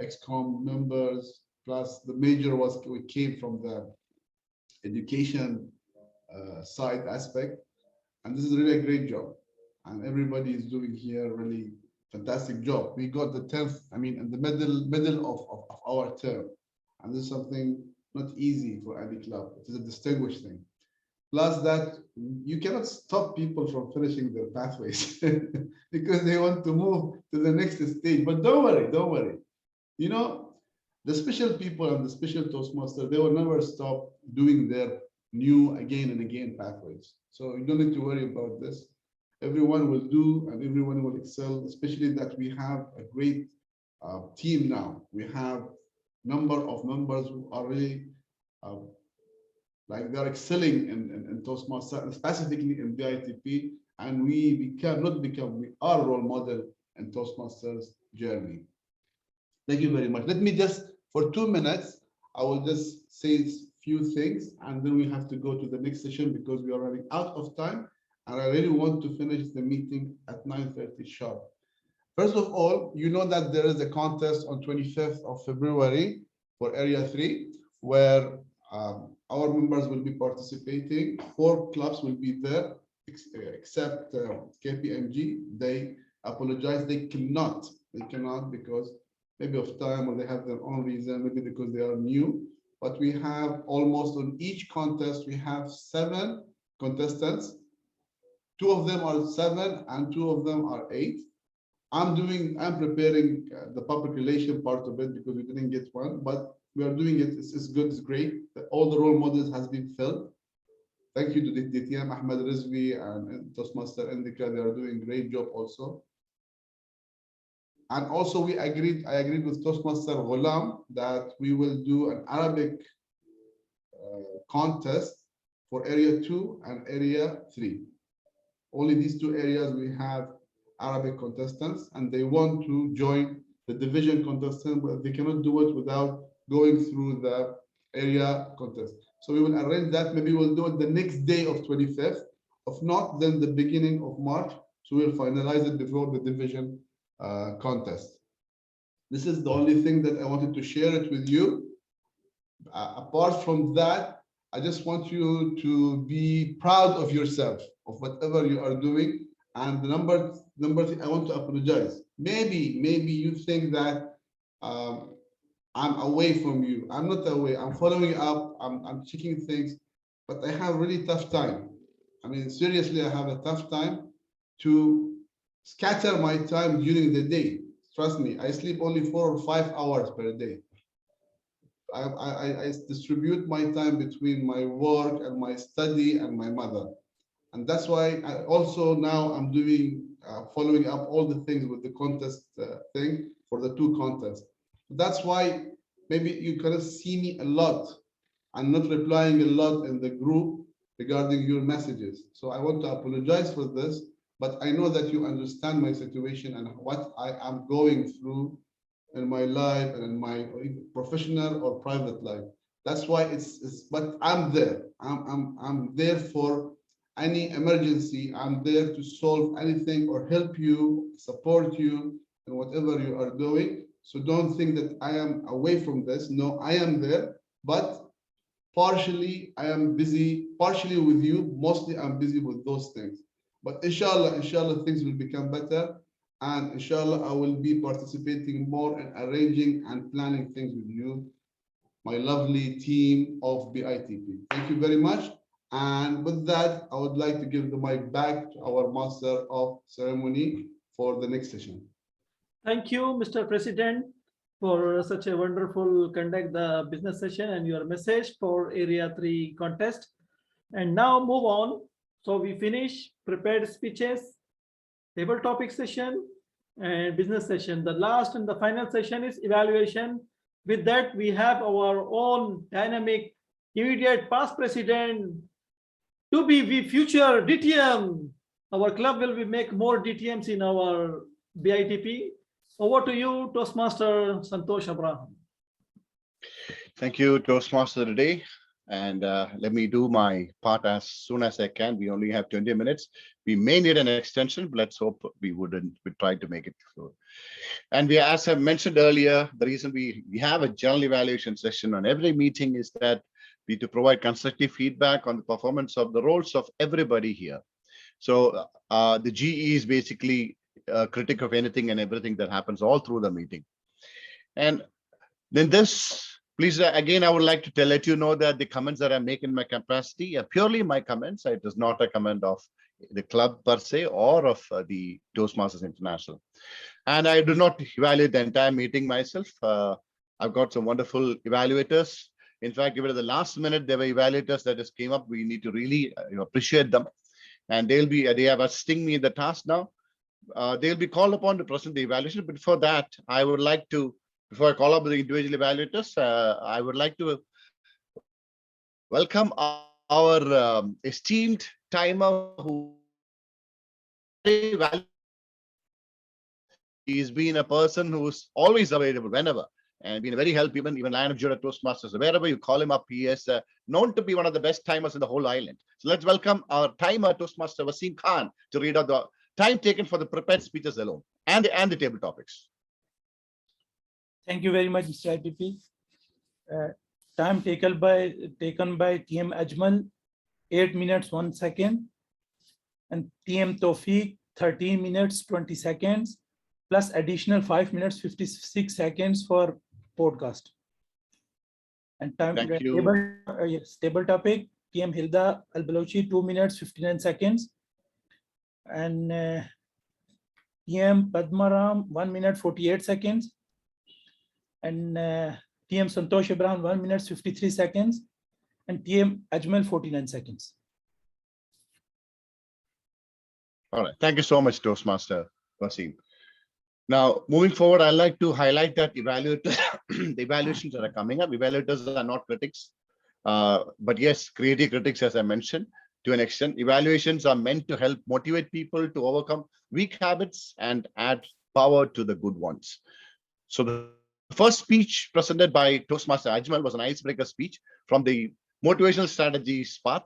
XCOM members. Plus the major we came from the education side aspect, and this is really a great job, and everybody is doing here really fantastic job. We got the 10th, I mean, in the middle of our term, and this is something not easy for any club. It is a distinguished thing. Plus that you cannot stop people from finishing their pathways because they want to move to the next stage. But don't worry. You know, the special people and the special Toastmaster, they will never stop doing their new again and again pathways. So you don't need to worry about this. Everyone will do and everyone will excel, especially that we have a great team now. We have number of members who are really like they're excelling in Toastmaster, and specifically in BITP, and we are role model in Toastmasters journey. Thank you very much. Let me just, for 2 minutes, I will just say a few things, and then we have to go to the next session because we are running out of time, and I really want to finish the meeting at 9:30 sharp. First of all, you know that there is a contest on 25th of February for Area 3, where our members will be participating. 4 clubs will be there, except KPMG. They apologize. They cannot because maybe of time, or they have their own reason, maybe because they are new. But we have almost on each contest, we have 7 contestants. 2 of them are 7 and 2 of them are 8. I'm preparing the public relation part of it because we didn't get one, but we are doing it. It's good, it's great. All the role models has been filled. Thank you to the DTM, Ahmed Rizvi and Toastmaster Indica. They are doing a great job also. And also I agreed with Toastmaster Ghulam that we will do an Arabic contest for Area 2 and Area 3. Only these 2 areas we have Arabic contestants, and they want to join the division contestant, but they cannot do it without going through the area contest. So we will arrange that. Maybe we'll do it the next day of 25th. If not, then the beginning of March. So we'll finalize it before the division contest. This is the only thing that I wanted to share it with you. Apart from that, I just want you to be proud of yourself, of whatever you are doing. And the number thing, I want to apologize. Maybe you think that I'm away from you. I'm not away. I'm following up. I'm checking things, but I have really tough time. I mean, seriously, I have a tough time to scatter my time during the day. Trust me, I sleep only 4 or 5 hours per day. I distribute my time between my work and my study and my mother. And that's why I also now I'm doing, following up all the things with the contest thing for the 2 contests. That's why maybe you cannot see me a lot. I'm not replying a lot in the group regarding your messages. So I want to apologize for this. but I know that you understand my situation and what I am going through in my life and in my professional or private life. That's why but I'm there. I'm there for any emergency. I'm there to solve anything or help you, support you in whatever you are doing. So don't think that I am away from this. No, I am there, but partially I am busy, partially with you, mostly I'm busy with those things. But inshallah, things will become better. And inshallah, I will be participating more in arranging and planning things with you, my lovely team of BITP. Thank you very much. And with that, I would like to give the mic back to our master of ceremony for the next session. Thank you, Mr. President, for such a wonderful conduct the business session and your message for Area 3 contest. And now move on. So we finish prepared speeches, table topic session, and business session. The last and the final session is evaluation. With that, we have our own dynamic, immediate past president, to be future DTM. Our club will make more DTMs in our BITP. Over to you, Toastmaster Santosh Abraham. Thank you, Toastmaster today. And let me do my part as soon as I can. We only have 20 minutes. We may need an extension, but let's hope we wouldn't. We try to make it through. And we, as I mentioned earlier, the reason we have a general evaluation session on every meeting is that we to provide constructive feedback on the performance of the roles of everybody here. So the GE is basically a critic of anything and everything that happens all through the meeting. And then this, please, again, I would like to let you know that the comments that I make in my capacity are purely my comments. It is not a comment of the club per se or of the Toastmasters International. And I do not evaluate the entire meeting myself. I've got some wonderful evaluators. In fact, even at the last minute, there were evaluators that just came up. We need to really appreciate them. And they have assisting me in the task now. They'll be called upon to present the evaluation. But before that, I would like to, before I call up the individual evaluators, I would like to welcome our esteemed timer who he's been a person who's always available whenever and been very helpful, even Lion of Judah Toastmasters. Wherever you call him up, he is known to be one of the best timers in the whole island. So let's welcome our timer, Toastmaster Wasim Khan, to read out the time taken for the prepared speeches alone and the table topics. Thank you very much, Mr. IPP. Time taken by TM Ajmal, 8 minutes 1 second, and TM Tawfiq, 13 minutes 20 seconds, plus additional 5 minutes 56 seconds for podcast. And time table topic, TM Hilda Al Balochi, 2 minutes 59 seconds, and TM Padmaram, 1 minute 48 seconds. And TM Santosh Abraham, 1 minute 53 seconds, and TM Ajmal, 49 seconds. All right. Thank you so much, Toastmaster Wasim. Now, moving forward, I'd like to highlight that the evaluations that are coming up. Evaluators are not critics, but yes, creative critics, as I mentioned, to an extent. Evaluations are meant to help motivate people to overcome weak habits and add power to the good ones. So the first speech presented by Toastmaster Ajmal was an icebreaker speech from the motivational strategies path.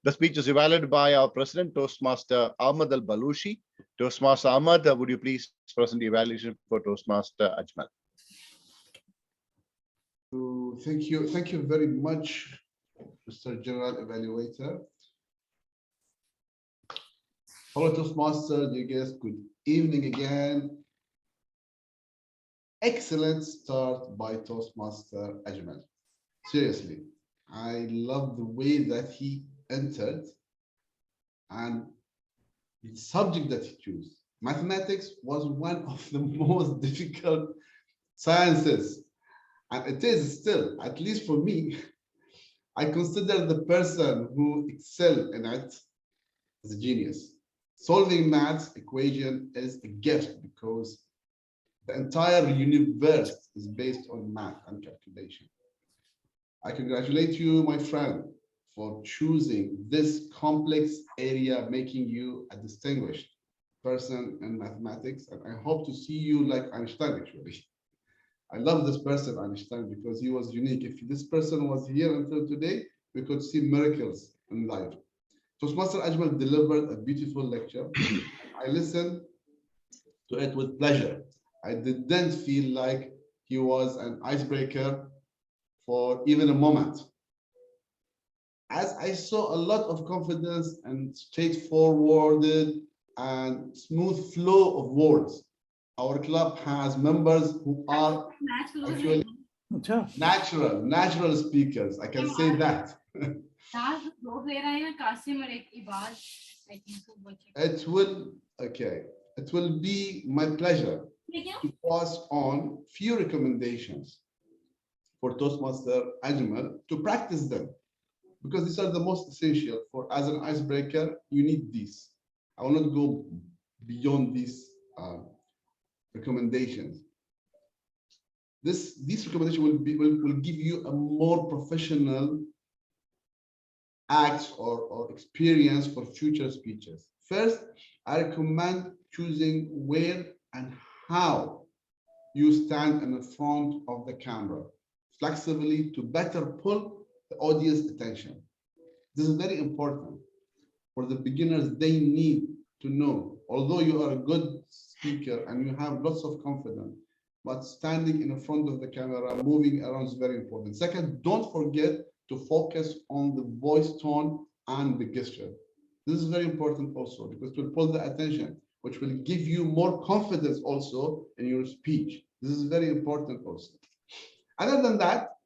The speech is evaluated by our president, Toastmaster Ahmad Al Balushi. Toastmaster Ahmad, would you please present the evaluation for Toastmaster Ajmal? Thank you very much, Mr. General Evaluator. Hello, Toastmaster, dear guests, good evening again. Excellent start by Toastmaster Ajmal. Seriously, I love the way that he entered and the subject that he chose. Mathematics was one of the most difficult sciences, and it is still, at least for me. I consider the person who excels in it as a genius. Solving maths equation is a gift because the entire universe is based on math and calculation. I congratulate you, my friend, for choosing this complex area, making you a distinguished person in mathematics, and I hope to see you like Einstein, actually. I love this person, Einstein, because he was unique. If this person was here until today, we could see miracles in life. Toastmaster Ajmal delivered a beautiful lecture. I listened to it with pleasure. I didn't feel like he was an icebreaker for even a moment. As I saw a lot of confidence and straightforward and smooth flow of words. Our club has members who are actually natural speakers. I can say that. It will be my pleasure to pass on few recommendations for Toastmaster Ajmal to practice them, because these are the most essential for as an icebreaker. You need these. I will not go beyond these recommendations. These recommendations will give you a more professional acts or experience for future speeches. First, I recommend choosing where and how you stand in the front of the camera flexibly to better pull the audience attention. This is very important for the beginners. They need to know, although you are a good speaker and you have lots of confidence, but standing in front of the camera, moving around is very important. Second, don't forget to focus on the voice tone and the gesture. This is very important also, because it will pull the attention, which will give you more confidence also in your speech. This is very important also. Other than that,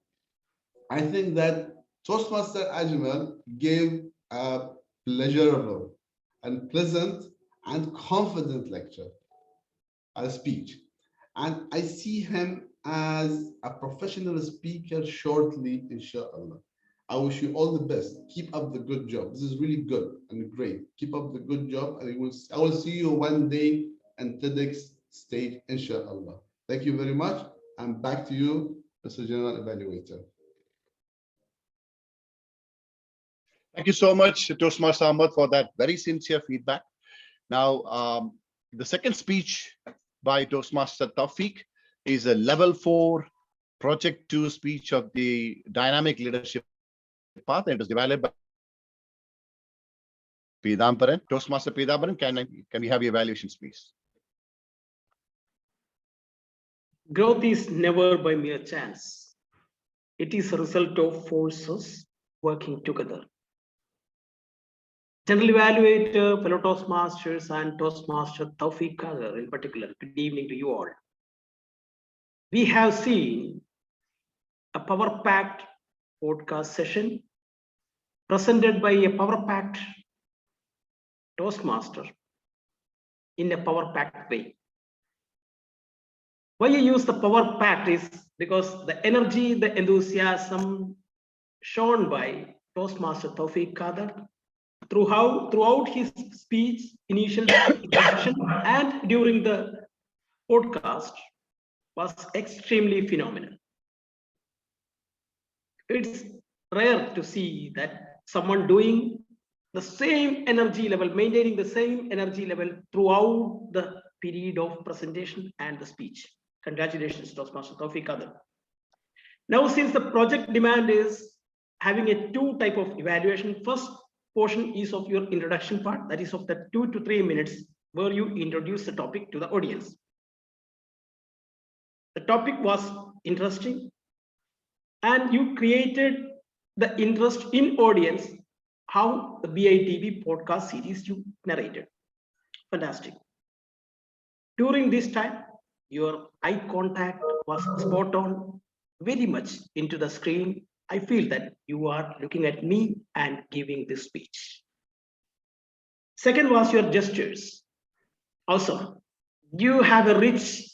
I think that Toastmaster Ajmal gave a pleasurable and pleasant and confident lecture, a speech. And I see him as a professional speaker shortly, inshallah. I wish you all the best. Keep up the good job. This is really good and great. Keep up the good job, and I will see you one day in TEDx stage, inshallah. Thank you very much. And back to you, Mr. General Evaluator. Thank you so much, Toastmaster Ahmad, for that very sincere feedback. Now, the second speech by Toastmaster Tawfiq is a level 4 project 2 speech of the dynamic leadership path, and it was developed by Pidambaran. Toastmaster Pidambaran, can we have your evaluations, please? Growth is never by mere chance. It is a result of forces working together. General Evaluator, fellow Toastmasters, and Toastmaster Tawfiq Kader in particular, good evening to you all. We have seen a power-packed podcast session presented by a power-packed Toastmaster in a power-packed way. Why you use the power-packed is because the energy, the enthusiasm shown by Toastmaster Tawfiq Kader throughout his speech, initial introduction, and during the podcast was extremely phenomenal. It's rare to see that someone doing the same energy level, maintaining the same energy level throughout the period of presentation and the speech. Congratulations, Toastmaster Tawfiq Kader. Now, since the project demand is having a 2 type of evaluation, first portion is of your introduction part, that is of the 2 to 3 minutes where you introduce the topic to the audience. The topic was interesting and you created the interest in audience, how the BITP podcast series you narrated. Fantastic. During this time, your eye contact was spot on, very much into the screen. I feel that you are looking at me and giving this speech. Second was your gestures. Also, you have a rich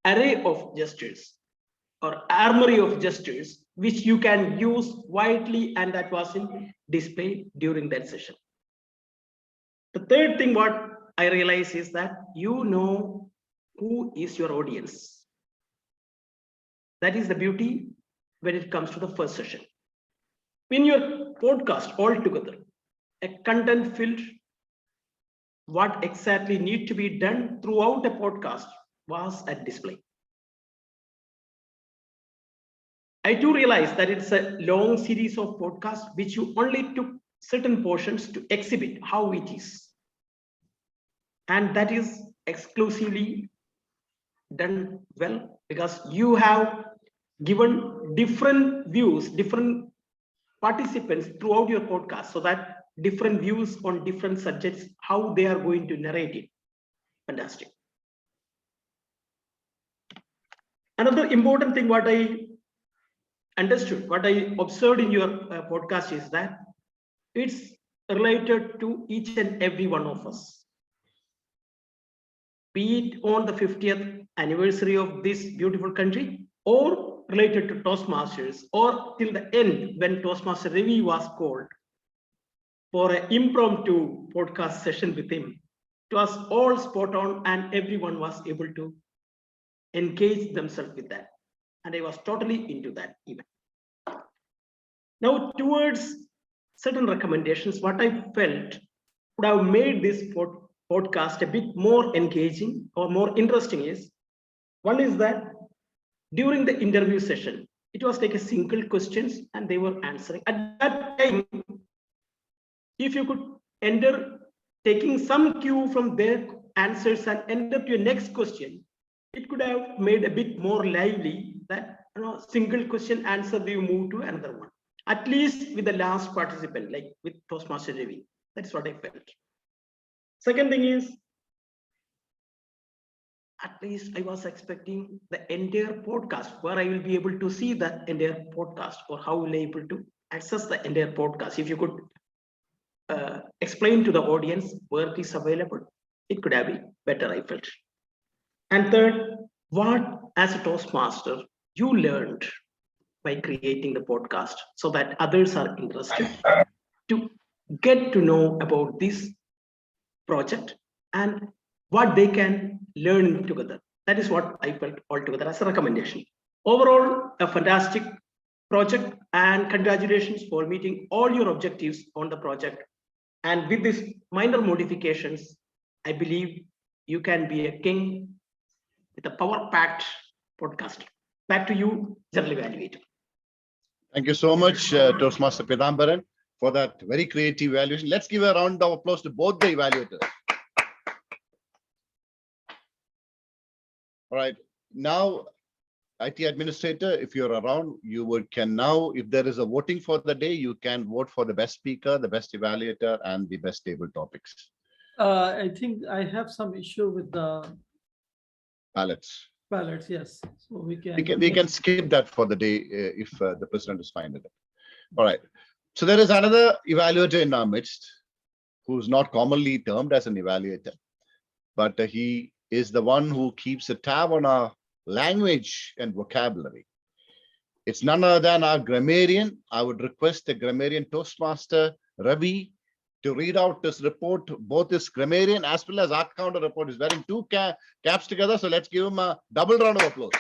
array of gestures or armory of gestures which you can use widely, and that was in display during that session. The third thing what I realize is that you know who is your audience. That is the beauty when it comes to the first session. In your podcast altogether, a content-filled what exactly need to be done throughout a podcast was at display. I do realize that it's a long series of podcasts which you only took certain portions to exhibit how it is. And that is exclusively done well because you have given different views, different participants throughout your podcast, so that different views on different subjects, how they are going to narrate it. Fantastic. Another important thing what I understood, what I observed in your podcast is that it's related to each and every one of us. Be it on the 50th anniversary of this beautiful country, or related to Toastmasters, or till the end when Toastmaster Ravi was called for an impromptu podcast session with him. It was all spot on and everyone was able to engage themselves with that. And I was totally into that event. Now, towards certain recommendations, what I felt would have made this podcast a bit more engaging or more interesting is, one is that during the interview session, it was like a single questions and they were answering. At that time, if you could enter taking some cue from their answers and enter to your next question, it could have made a bit more lively that single question answer we move to another one. At least with the last participant, like with Toastmaster Ravi. That's what I felt. Second thing is, at least I was expecting the entire podcast where I will be able to see the entire podcast, or how will I be able to access the entire podcast. If you could explain to the audience where it is available, it could have been better, I felt. And third, what as a Toastmaster you learned by creating the podcast so that others are interested to get to know about this project and what they can learn together. That is what I felt altogether as a recommendation. Overall, a fantastic project, and congratulations for meeting all your objectives on the project. And with these minor modifications, I believe you can be a king with a power-packed podcast. Back to you, General Evaluator. Thank you so much, Toastmaster Pidambaran, for that very creative evaluation. Let's give a round of applause to both the evaluators. All right, now, IT administrator, if you're around, can now, if there is a voting for the day, you can vote for the best speaker, the best evaluator, and the best table topics. I think I have some issue with the Ballots. Yes. So we can skip that for the day if the president is fine with it. All right. So there is another evaluator in our midst who's not commonly termed as an evaluator, but he is the one who keeps a tab on our language and vocabulary. It's none other than our grammarian. I would request the grammarian Toastmaster Ravi to read out this report, both his grammarian as well as our counter report. Is wearing two caps together. So let's give him a double round of applause.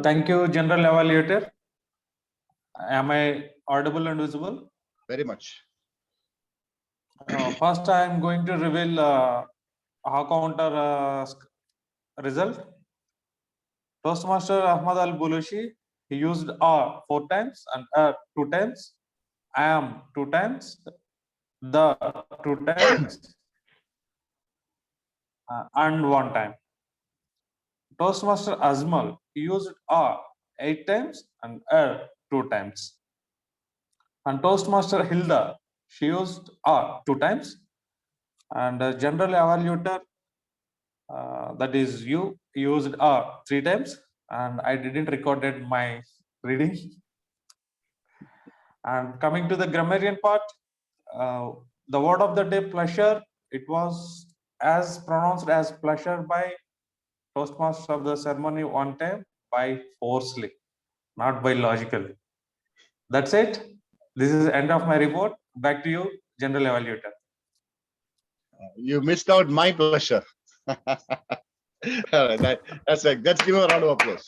Thank you, General Evaluator. Am I audible and visible? Very much. First, I am going to reveal our counter result. Toastmaster Ahmad Al Bulushi, he used 4 times and 2 times. I am 2 times. The 2 times and 1 time. Toastmaster Azmal, he used 8 times and 2 times. And Toastmaster Hilda, she used 2 times. And General Evaluator, that is you, used 3 times. And I didn't recorded my reading. And coming to the grammarian part, the word of the day, pleasure, it was as pronounced as pleasure by Toastmaster of the ceremony 1 time by forcefully, not by logically. That's it. This is the end of my report. Back to you, General Evaluator. You missed out my pleasure. All right, that's right. Let's give him a round of applause.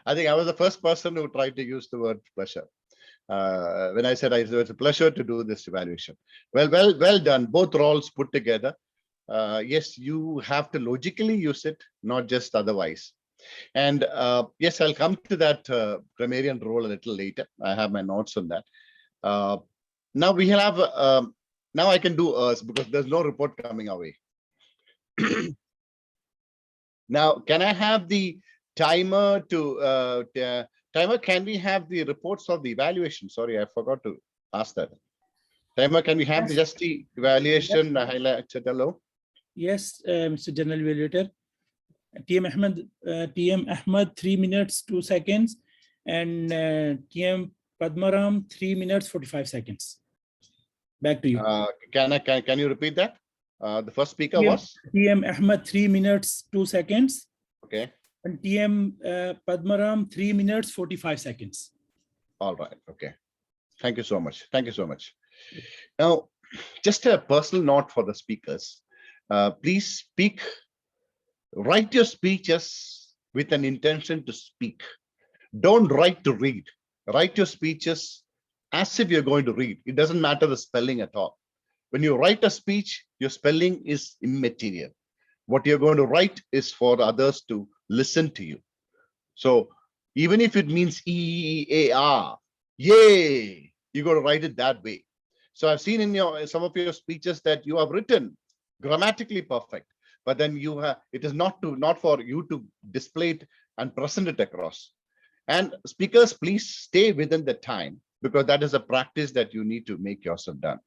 I think I was the first person who tried to use the word pleasure. When I said it was a pleasure to do this evaluation. Well done. Both roles put together. Yes, you have to logically use it, not just otherwise. And yes, I'll come to that grammarian role a little later. I have my notes on that. Now we have, now I can do us because there's no report coming our way. Now, can I have the timer to, timer, can we have the reports of the evaluation? Sorry, I forgot to ask that. Timer, can we have just the evaluation highlight? Hello? Yes, Mr. General Evaluator. TM Ahmed, 3 minutes, 2 seconds. And TM Padmaram, 3 minutes, 45 seconds. Back to you. Can you repeat that? The first speaker was? TM Ahmed, 3 minutes, 2 seconds. Okay. And TM Padmaram, 3 minutes, 45 seconds. All right. Okay. Thank you so much. Thank you so much. Now, just a personal note for the speakers. Please speak, write your speeches with an intention to speak. Don't write to read. Write your speeches as if you're going to read. It doesn't matter the spelling at all. When you write a speech, your spelling is immaterial. What you're going to write is for others to listen to you. So even if it means E-A-R, yay, you got to write it that way. So I've seen in some of your speeches that you have written grammatically perfect, but then you have, it is not for you to display it and present it across. And speakers, please stay within the time, because that is a practice that you need to make yourself done.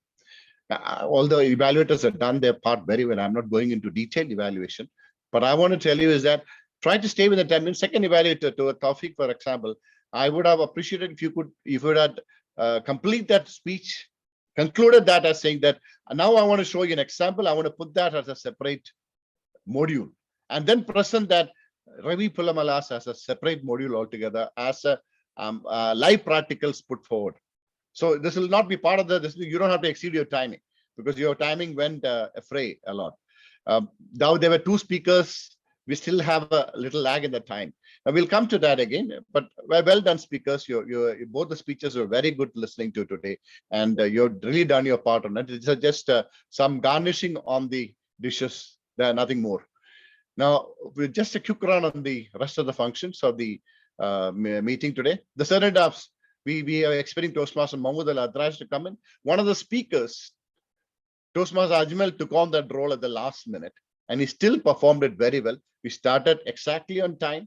All the evaluators have done their part very well. I'm not going into detailed evaluation, but I want to tell you is that try to stay within 10 minutes. Second evaluator, to a Tawfiq, for example, I would have appreciated if you had complete that speech, concluded that as saying that now I want to show you an example. I want to put that as a separate module, and then present that Ravi Pulamalas as a separate module altogether as a live practicals put forward. So this will not be part of this. You don't have to exceed your timing, because your timing went afray a lot. Now there were 2 speakers. We still have a little lag in the time. Now we'll come to that again, but well done, speakers. Both the speeches were very good listening to today, and you've really done your part on it. It's just some garnishing on the dishes, there, nothing more. Now, just a quick run on the rest of the functions of the meeting today. The surrender-ups, we are expecting Toastmaster Mahmoud Al-Adraj to come in. One of the speakers, Toastmaster Ajmal, took on that role at the last minute, and he still performed it very well. We started exactly on time,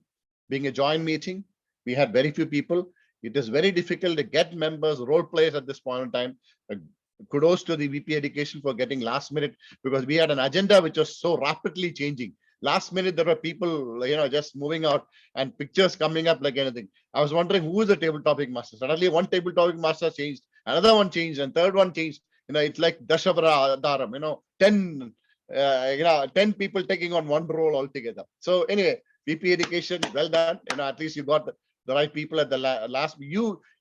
being a joint meeting. We had very few people. It is very difficult to get members, role players at this point in time. Kudos to the VP Education for getting last minute, because we had an agenda which was so rapidly changing. Last minute, there were people, just moving out and pictures coming up like anything. I was wondering who is the table topic master. Suddenly, one table topic master changed, another one changed, and third one changed. It's like Dashavara Dharam. 10 people taking on one role altogether. So anyway, VP Education, well done. At least you got the right people at the last.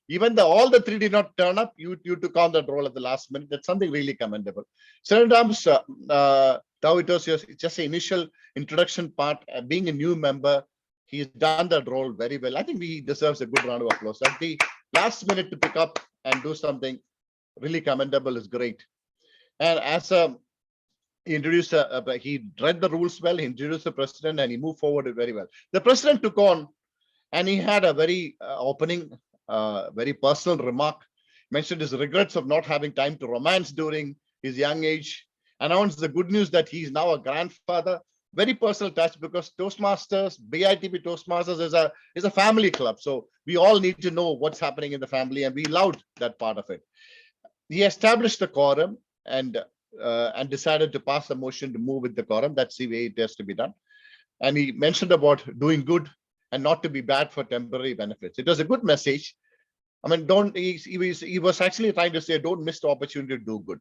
Even all the 3 did not turn up, you took on that role at the last minute. That's something really commendable. Sometimes, though it was just an initial introduction part, being a new member, he's done that role very well. I think he deserves a good round of applause. At the last minute to pick up and do something really commendable is great. And as he introduced, he read the rules well, he introduced the president, and he moved forward very well. The president took on, and he had a very opening, very personal remark, mentioned his regrets of not having time to romance during his young age, announced the good news that he's now a grandfather. Very personal touch, because Toastmasters, BITP Toastmasters is a family club. So we all need to know what's happening in the family, and we loved that part of it. He established the quorum and decided to pass a motion to move with the quorum. That's the way it has to be done. And he mentioned about doing good and not to be bad for temporary benefits. It was a good message. I mean, he was actually trying to say, don't miss the opportunity to do good.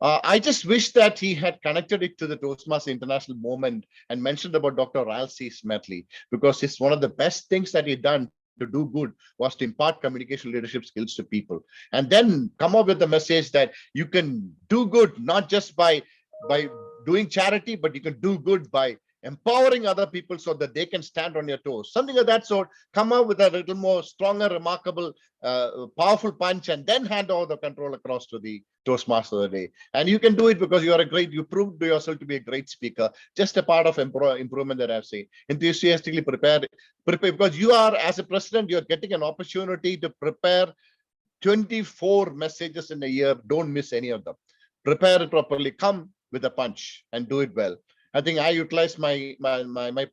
I just wish that he had connected it to the Toastmasters International movement and mentioned about Dr. Ralph C. Smetley, because it's one of the best things that he done to do good was to impart communication leadership skills to people, and then come up with the message that you can do good not just by doing charity, but you can do good by empowering other people so that they can stand on your toes, something of that sort. Come up with a little more stronger, remarkable, powerful punch, and then hand over the control across to the Toastmaster of the day. And you can do it because you proved to yourself to be a great speaker. Just a part of improvement that I've seen. Enthusiastically prepare, because you are, as a president, you're getting an opportunity to prepare 24 messages in a year. Don't miss any of them. Prepare it properly, come with a punch and do it well. I think I utilized my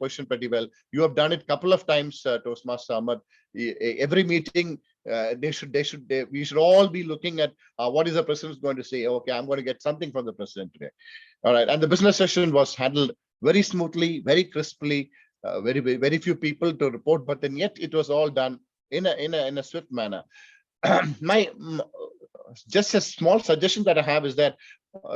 position pretty well. You have done it a couple of times, Toastmaster Ahmed. Every meeting, we should all be looking at what is the president going to say. Okay, I'm going to get something from the president today. All right, and the business session was handled very smoothly, very crisply. Very few people to report, but then yet it was all done in a swift manner. Just a small suggestion that I have is that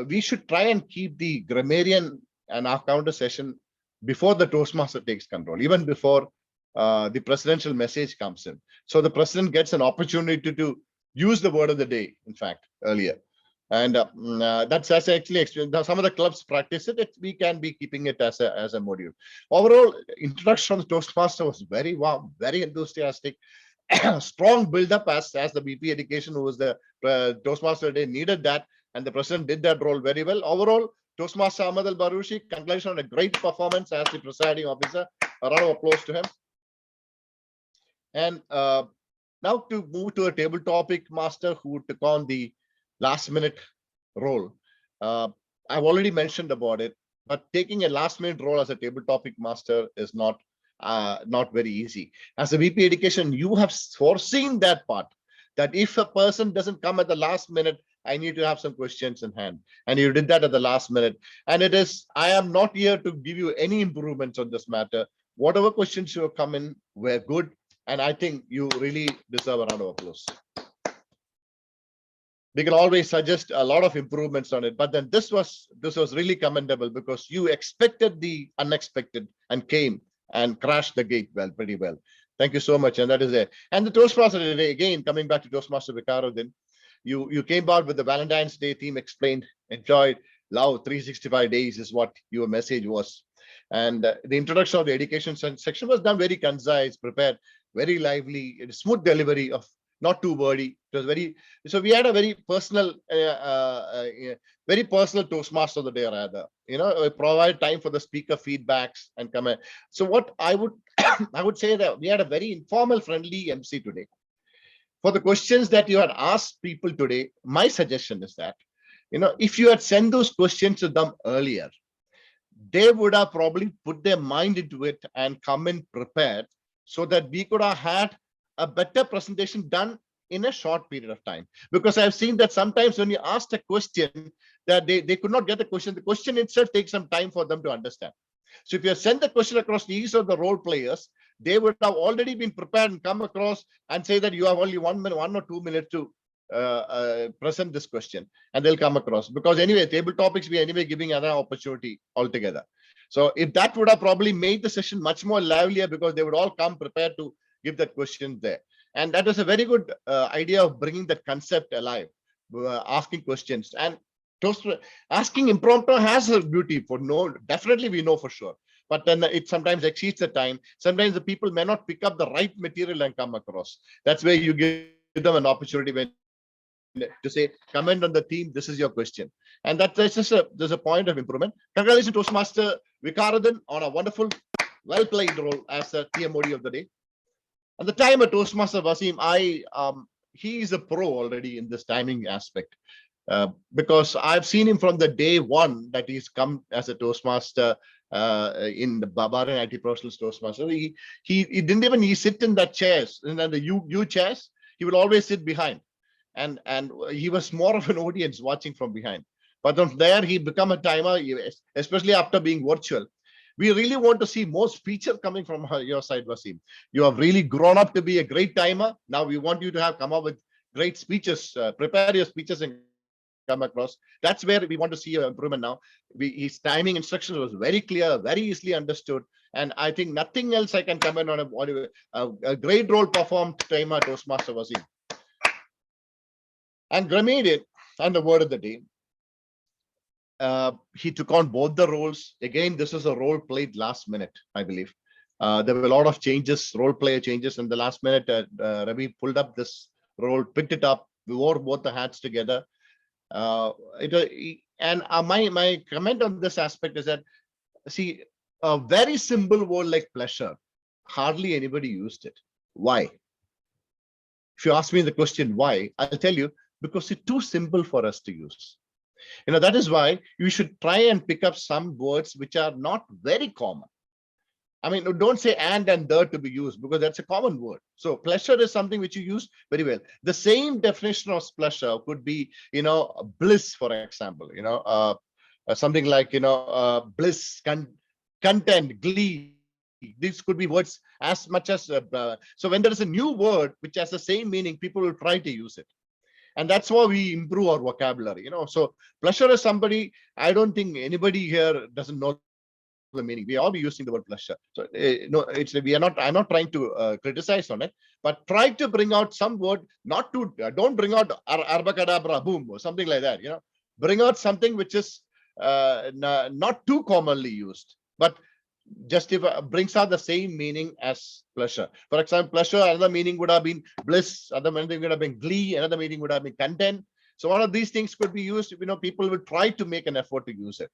we should try and keep the grammarian and our counter session before the Toastmaster takes control, even before the presidential message comes in. So the president gets an opportunity to use the word of the day, in fact, earlier. And that's actually some of the clubs practice it. We can be keeping it as a module. Overall, introduction of the Toastmaster was very warm, very enthusiastic. Strong build-up as the BP Education, who was the Toastmaster today, needed that, and the president did that role very well. Overall, Toastmaster Ahmed Al-Barushi, congratulations on a great performance as the presiding officer. A round of applause to him. And now to move to a table topic master who took on the last-minute role. I've already mentioned about it, but taking a last-minute role as a table topic master is not very easy. As a VP Education, you have foreseen that part, that if a person doesn't come at the last minute, I need to have some questions in hand. And you did that at the last minute. And I am not here to give you any improvements on this matter. Whatever questions you have come in were good. And I think you really deserve a round of applause. We can always suggest a lot of improvements on it, but then this was really commendable because you expected the unexpected and came and crashed the gate pretty well. Thank you so much. And that is it. And the Toastmaster today, again, coming back to Toastmaster Vicaruddin, you came out with the Valentine's Day theme, explained, enjoyed, love, 365 days is what your message was. And the introduction of the education section was done very concise, prepared, very lively, smooth delivery of not too wordy. It was very, so we had a very personal Toastmaster of the day, rather. Provide time for the speaker feedbacks and comment. So what I would I would say that we had a very informal, friendly MC today. For the questions that you had asked people today, my suggestion is that, if you had sent those questions to them earlier, they would have probably put their mind into it and come in prepared so that we could have had a better presentation done in a short period of time. Because I've seen that sometimes when you ask a question that they could not get the question itself takes some time for them to understand. So if you send the question across to each of the role players, they would have already been prepared and come across and say that you have only 1 minute, 1 or 2 minutes to present this question, and they'll come across. Because anyway, table topics, we are anyway giving another opportunity altogether. So if that would have probably made the session much more livelier, because they would all come prepared to give that question there. And that was a very good idea of bringing that concept alive, asking questions. And asking impromptu has a beauty for definitely we know for sure. But then it sometimes exceeds the time. Sometimes the people may not pick up the right material and come across. That's where you give them an opportunity to say, comment on the theme, this is your question. And that's just there's a point of improvement. Congratulations, Toastmaster Vicaruddin, on a wonderful, well-played role as a TMOD of the day. At the time of Toastmaster Wasim, he is a pro already in this timing aspect. Because I've seen him from the day one that he's come as a Toastmaster in the Bahrain IT Professionals Toastmaster. He didn't even sit in that chairs, in the U chairs. He would always sit behind, and he was more of an audience watching from behind. But from there, he become a timer, especially after being virtual. We really want to see more speeches coming from your side, Wasim. You have really grown up to be a great timer. Now we want you to have come up with great speeches. Prepare your speeches and come across. That's where we want to see an improvement now. His timing instructions was very clear, very easily understood. And I think nothing else I can comment on a great role performed timer Toastmaster Wasim. And Grameen and the word of the day. he took on both the roles. Again, this is a role played last minute, I believe. There were a lot of changes, role player changes in the last minute. Ravi pulled up this role, picked it up, we wore both the hats together. My comment on this aspect is that, see, a very simple word like pleasure, hardly anybody used it. Why? If you ask me the question why, I'll tell you, because it's too simple for us to use. That is why you should try and pick up some words which are not very common. I mean, don't say and the to be used, because that's a common word. So pleasure is something which you use very well. The same definition of pleasure could be, bliss, for example, something like, bliss, content, glee. These could be words as much as, so when there is a new word which has the same meaning, people will try to use it. And that's why we improve our vocabulary, So pleasure is somebody, I don't think anybody here doesn't know the meaning. We all be using the word pleasure. So I'm not trying to criticize on it, but try to bring out some word, not to, don't bring out arbacadabra, boom, or something like that, Bring out something which is not too commonly used, but just if brings out the same meaning as pleasure. For example, pleasure, another meaning would have been bliss, another meaning would have been glee, another meaning would have been content. So one of these things could be used, people will try to make an effort to use it.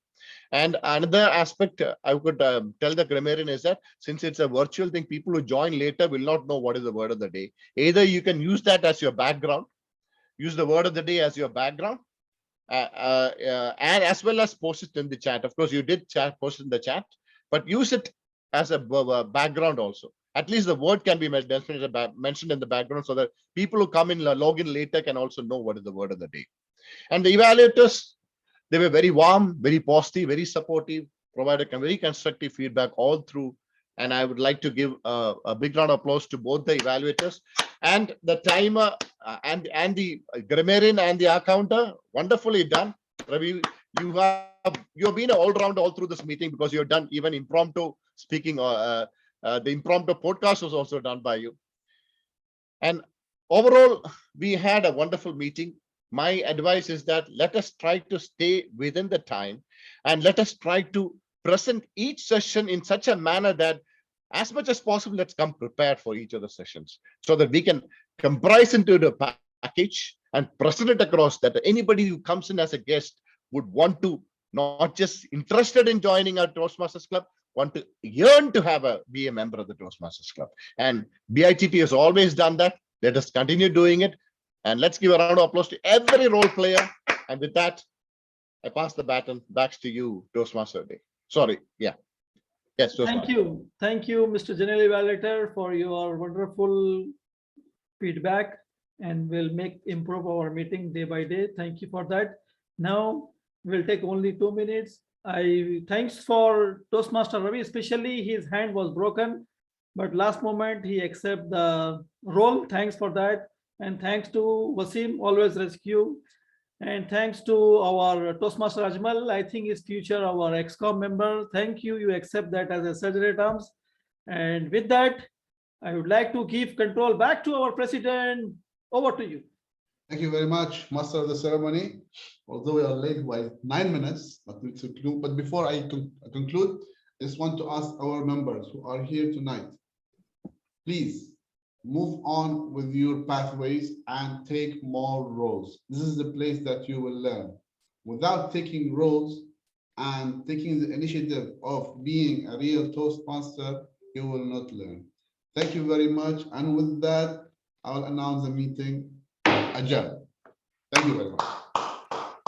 And another aspect I could tell the grammarian is that since it's a virtual thing, people who join later will not know what is the word of the day. Either you can use that as your background, use the word of the day as your background, and as well as post it in the chat. Of course, you did post it in the chat, but use it as a background also. At least the word can be mentioned in the background so that people who come in, log in later can also know what is the word of the day. And the evaluators, they were very warm, very positive, very supportive, provided very constructive feedback all through. And I would like to give a big round of applause to both the evaluators and the timer and the grammarian and the accounter. Wonderfully done. Ravi, you've been all round all through this meeting because you've done even impromptu speaking. The impromptu podcast was also done by you. And overall, we had a wonderful meeting. My advice is that let us try to stay within the time and let us try to present each session in such a manner that as much as possible, let's come prepared for each of the sessions so that we can comprise into the package and present it across, that anybody who comes in as a guest would want to not just interested in joining our Toastmasters Club, want to yearn to be a member of the Toastmasters Club. And BITP has always done that. Let us continue doing it. And let's give a round of applause to every role player. And with that, I pass the baton back to you, Toastmaster Day. Sorry, yeah. Yes, Thank you. Thank you, Mr. General Evaluator, for your wonderful feedback, and we'll improve our meeting day by day. Thank you for that. Now we'll take only 2 minutes. Thanks for Toastmaster Ravi, especially his hand was broken, but last moment he accepted the role. Thanks for that. And thanks to Wasim, always rescue. And thanks to our Toastmaster Ajmal, I think is future our ExCom member. Thank you. You accept that as a surgery terms. And with that, I would like to give control back to our president. Over to you. Thank you very much, Master of the Ceremony. Although we are late by 9 minutes, but before I conclude, I just want to ask our members who are here tonight, please move on with your pathways and take more roles. This is the place that you will learn. Without taking roles and taking the initiative of being a real Toastmaster, you will not learn. Thank you very much. And with that, I'll announce the meeting adjourned. Thank you very much.